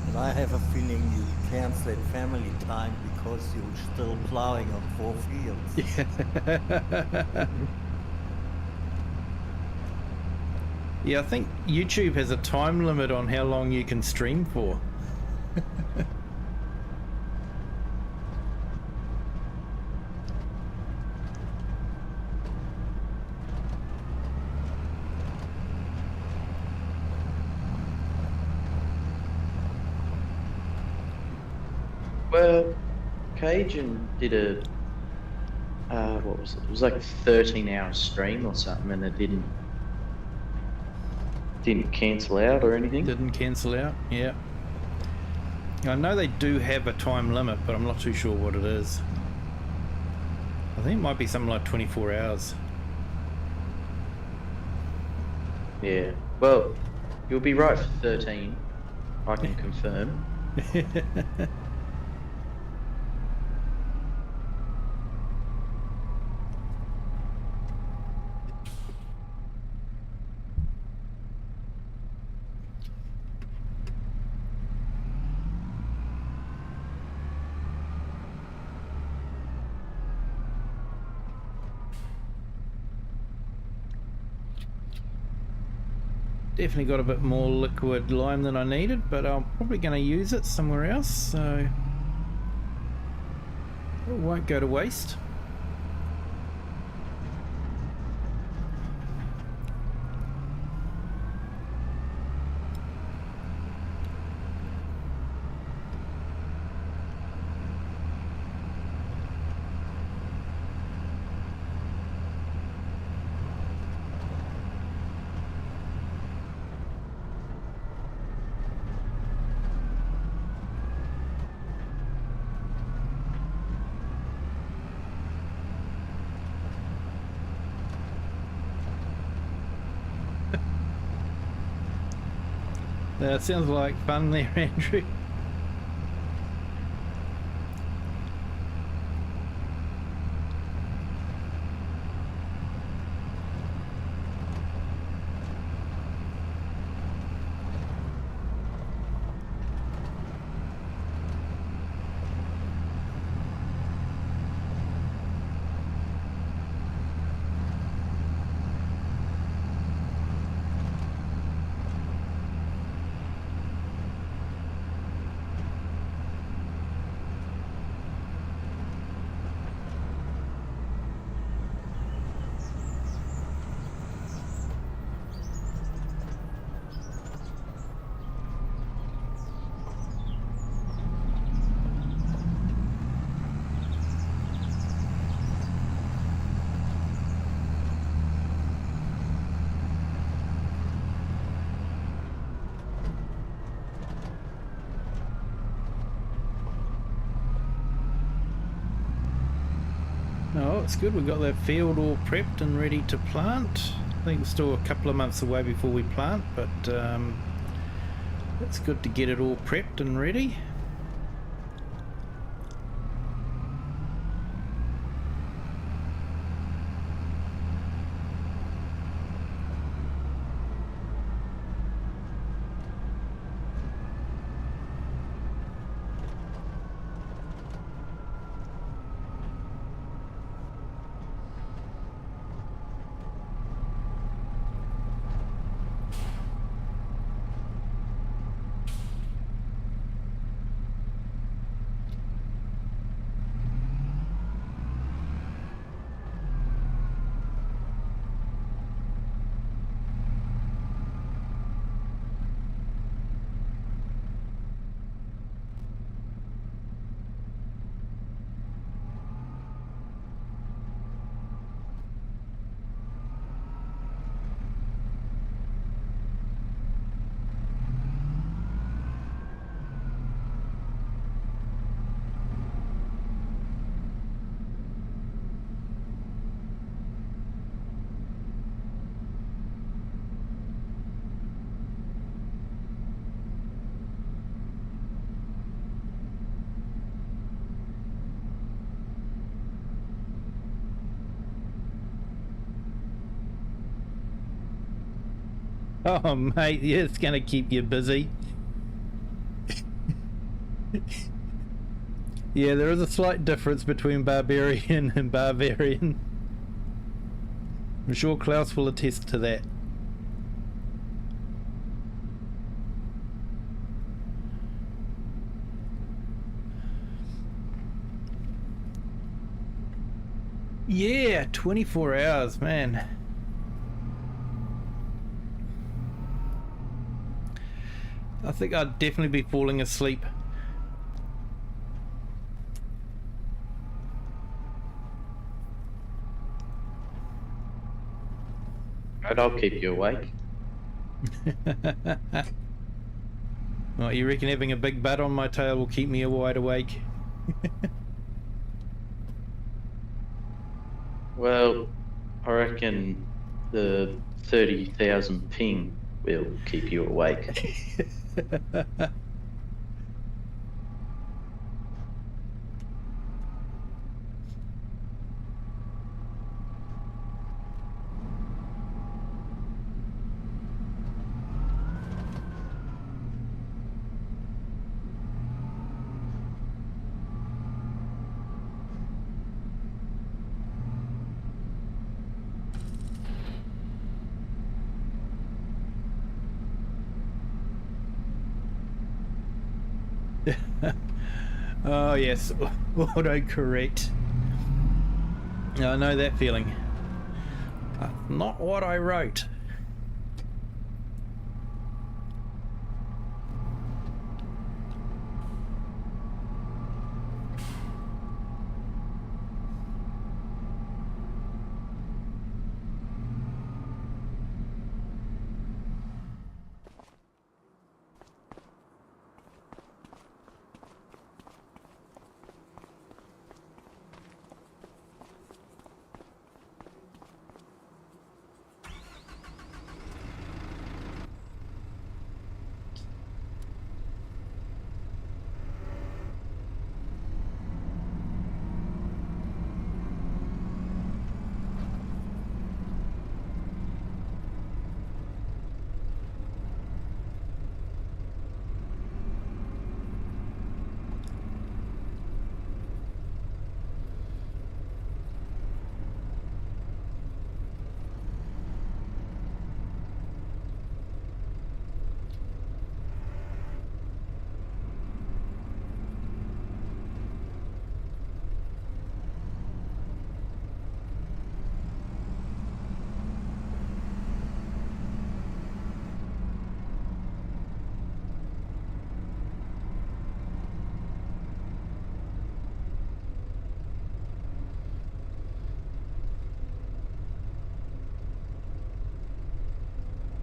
Speaker 3: And I have a feeling you canceled family time because you're still plowing on 4 fields.
Speaker 1: Yeah, I think YouTube has a time limit on how long you can stream for.
Speaker 2: Well, Cajun did a what was it? It was like a 13-hour stream or something, and it didn't cancel out or anything.
Speaker 1: Didn't cancel out, yeah. I know they do have a time limit, but I'm not too sure what it is. I think it might be something like 24 hours.
Speaker 2: Yeah. Well, you'll be right for 13. I can confirm.
Speaker 1: Definitely got a bit more liquid lime than I needed, but I'm probably going to use it somewhere else, so it won't go to waste. That sounds like fun there, Andrew. that's good. We've got that field all prepped and ready to plant. I think it's still a couple of months away before we plant, but it's good to get it all prepped and ready. Oh, mate, yeah, it's going to keep you busy. Yeah, there is a slight difference between barbarian and barbarian. I'm sure Klaus will attest to that. Yeah, 24 hours, man. I think I'd definitely be falling asleep.
Speaker 2: And I'll keep you awake.
Speaker 1: Well, you reckon having a big butt on my tail will keep me wide awake?
Speaker 2: Well, I reckon the 30,000 ping will keep you awake.
Speaker 1: Oh yes, autocorrect. I know that feeling. Not what I wrote.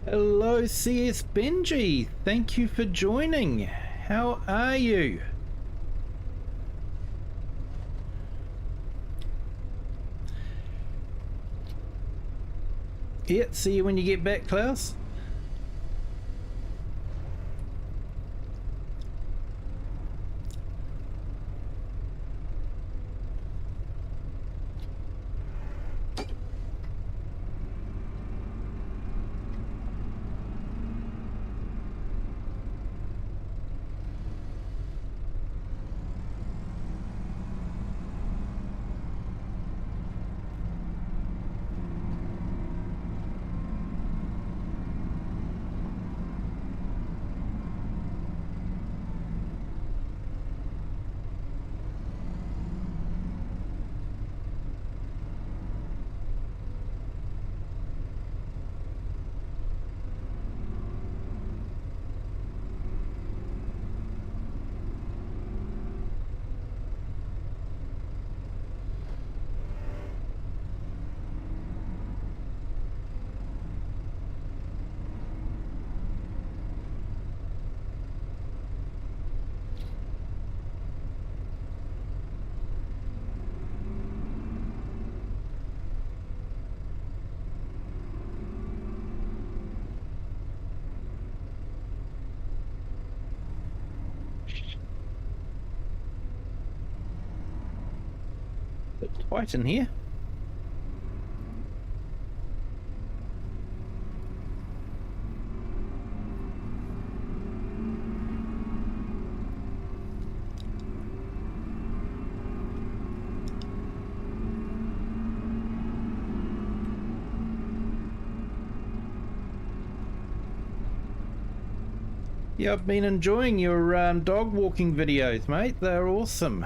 Speaker 1: Hello CS Benji, thank you for joining. How are you? Yeah, see you when you get back, Klaus. Bit quiet in here. Yeah, I've been enjoying your dog walking videos, mate. They're awesome.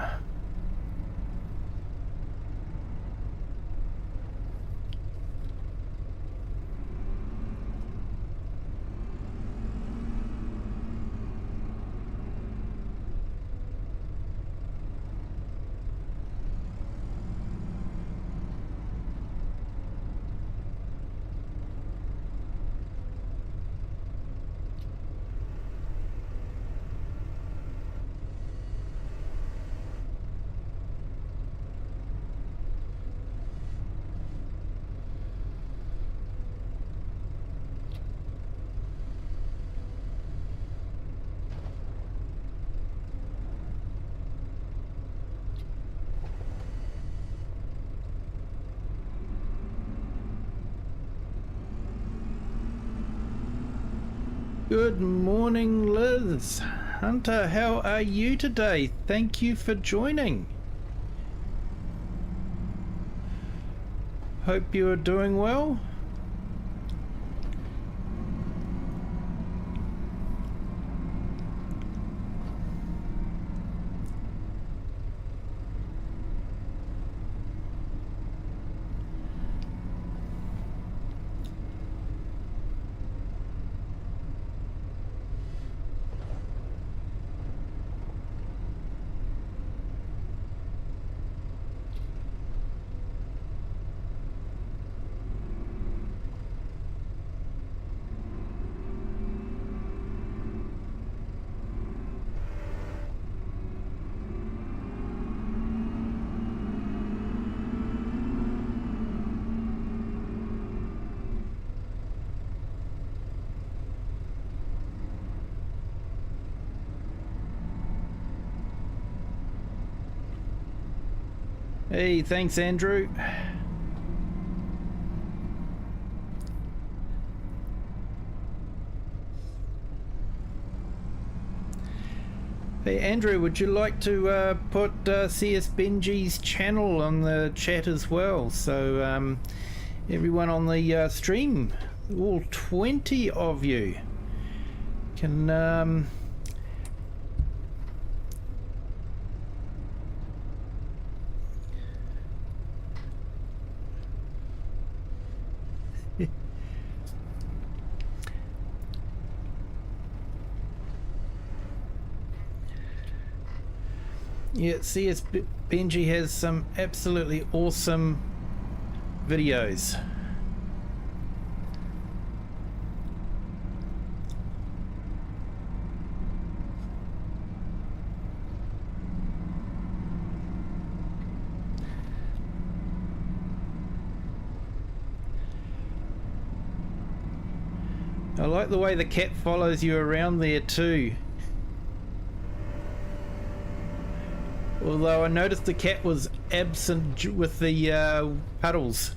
Speaker 1: Good morning, Liz. Hunter, how are you today? Thank you for joining. Hope you are doing well. Hey, thanks, Andrew. Hey, Andrew, would you like to put CS Benji's channel on the chat as well? So everyone on the stream, all 20 of you, can yeah, CS Benji has some absolutely awesome videos. I like the way the cat follows you around there too. Although I noticed the cat was absent with the puddles.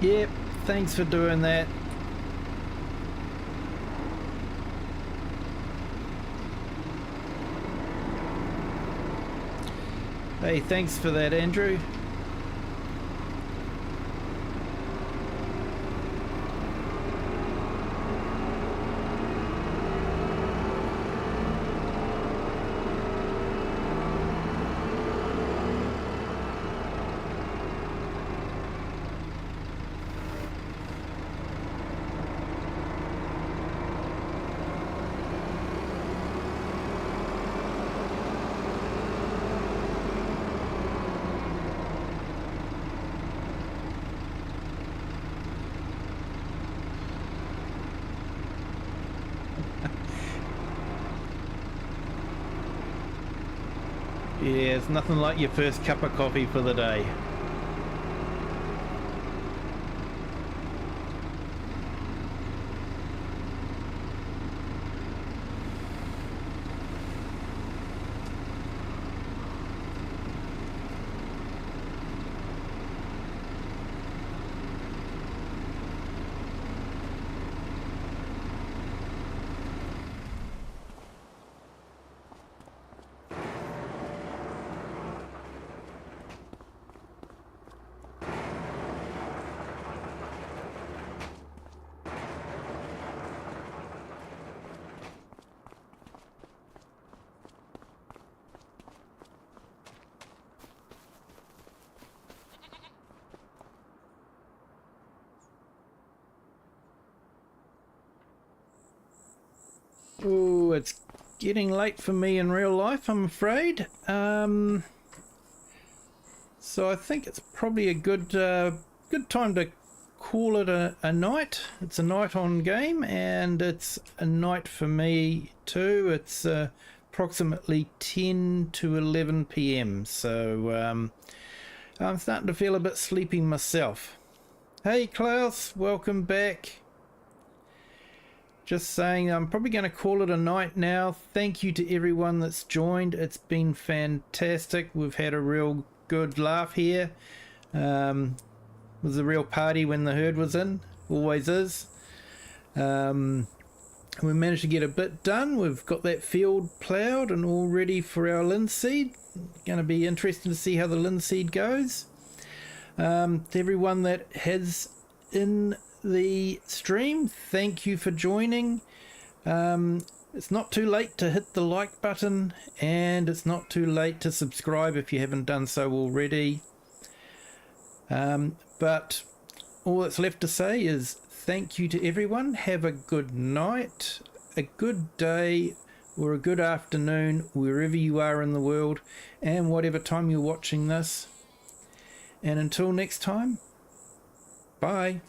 Speaker 1: Yep, thanks for doing that. Hey, thanks for that, Andrew. Yeah, it's nothing like your first cup of coffee for the day. Oh, it's getting late for me in real life, I'm afraid. So I think it's probably a good time to call it a night. It's a night on game, and it's a night for me too. It's approximately 10 to 11 p.m. So I'm starting to feel a bit sleepy myself. Hey Klaus, welcome back. Just saying, I'm probably going to call it a night now. Thank you to everyone that's joined. It's been fantastic. We've had a real good laugh here. It was a real party when the herd was in. Always is. We managed to get a bit done. We've got that field ploughed and all ready for our linseed. Going to be interesting to see how the linseed goes. To everyone that has in the stream, thank you for joining. It's not too late to hit the like button, and it's not too late to subscribe if you haven't done so already. But all that's left to say is thank you to everyone. Have a good night, a good day, or a good afternoon wherever you are in the world and whatever time you're watching this. And until next time, Bye.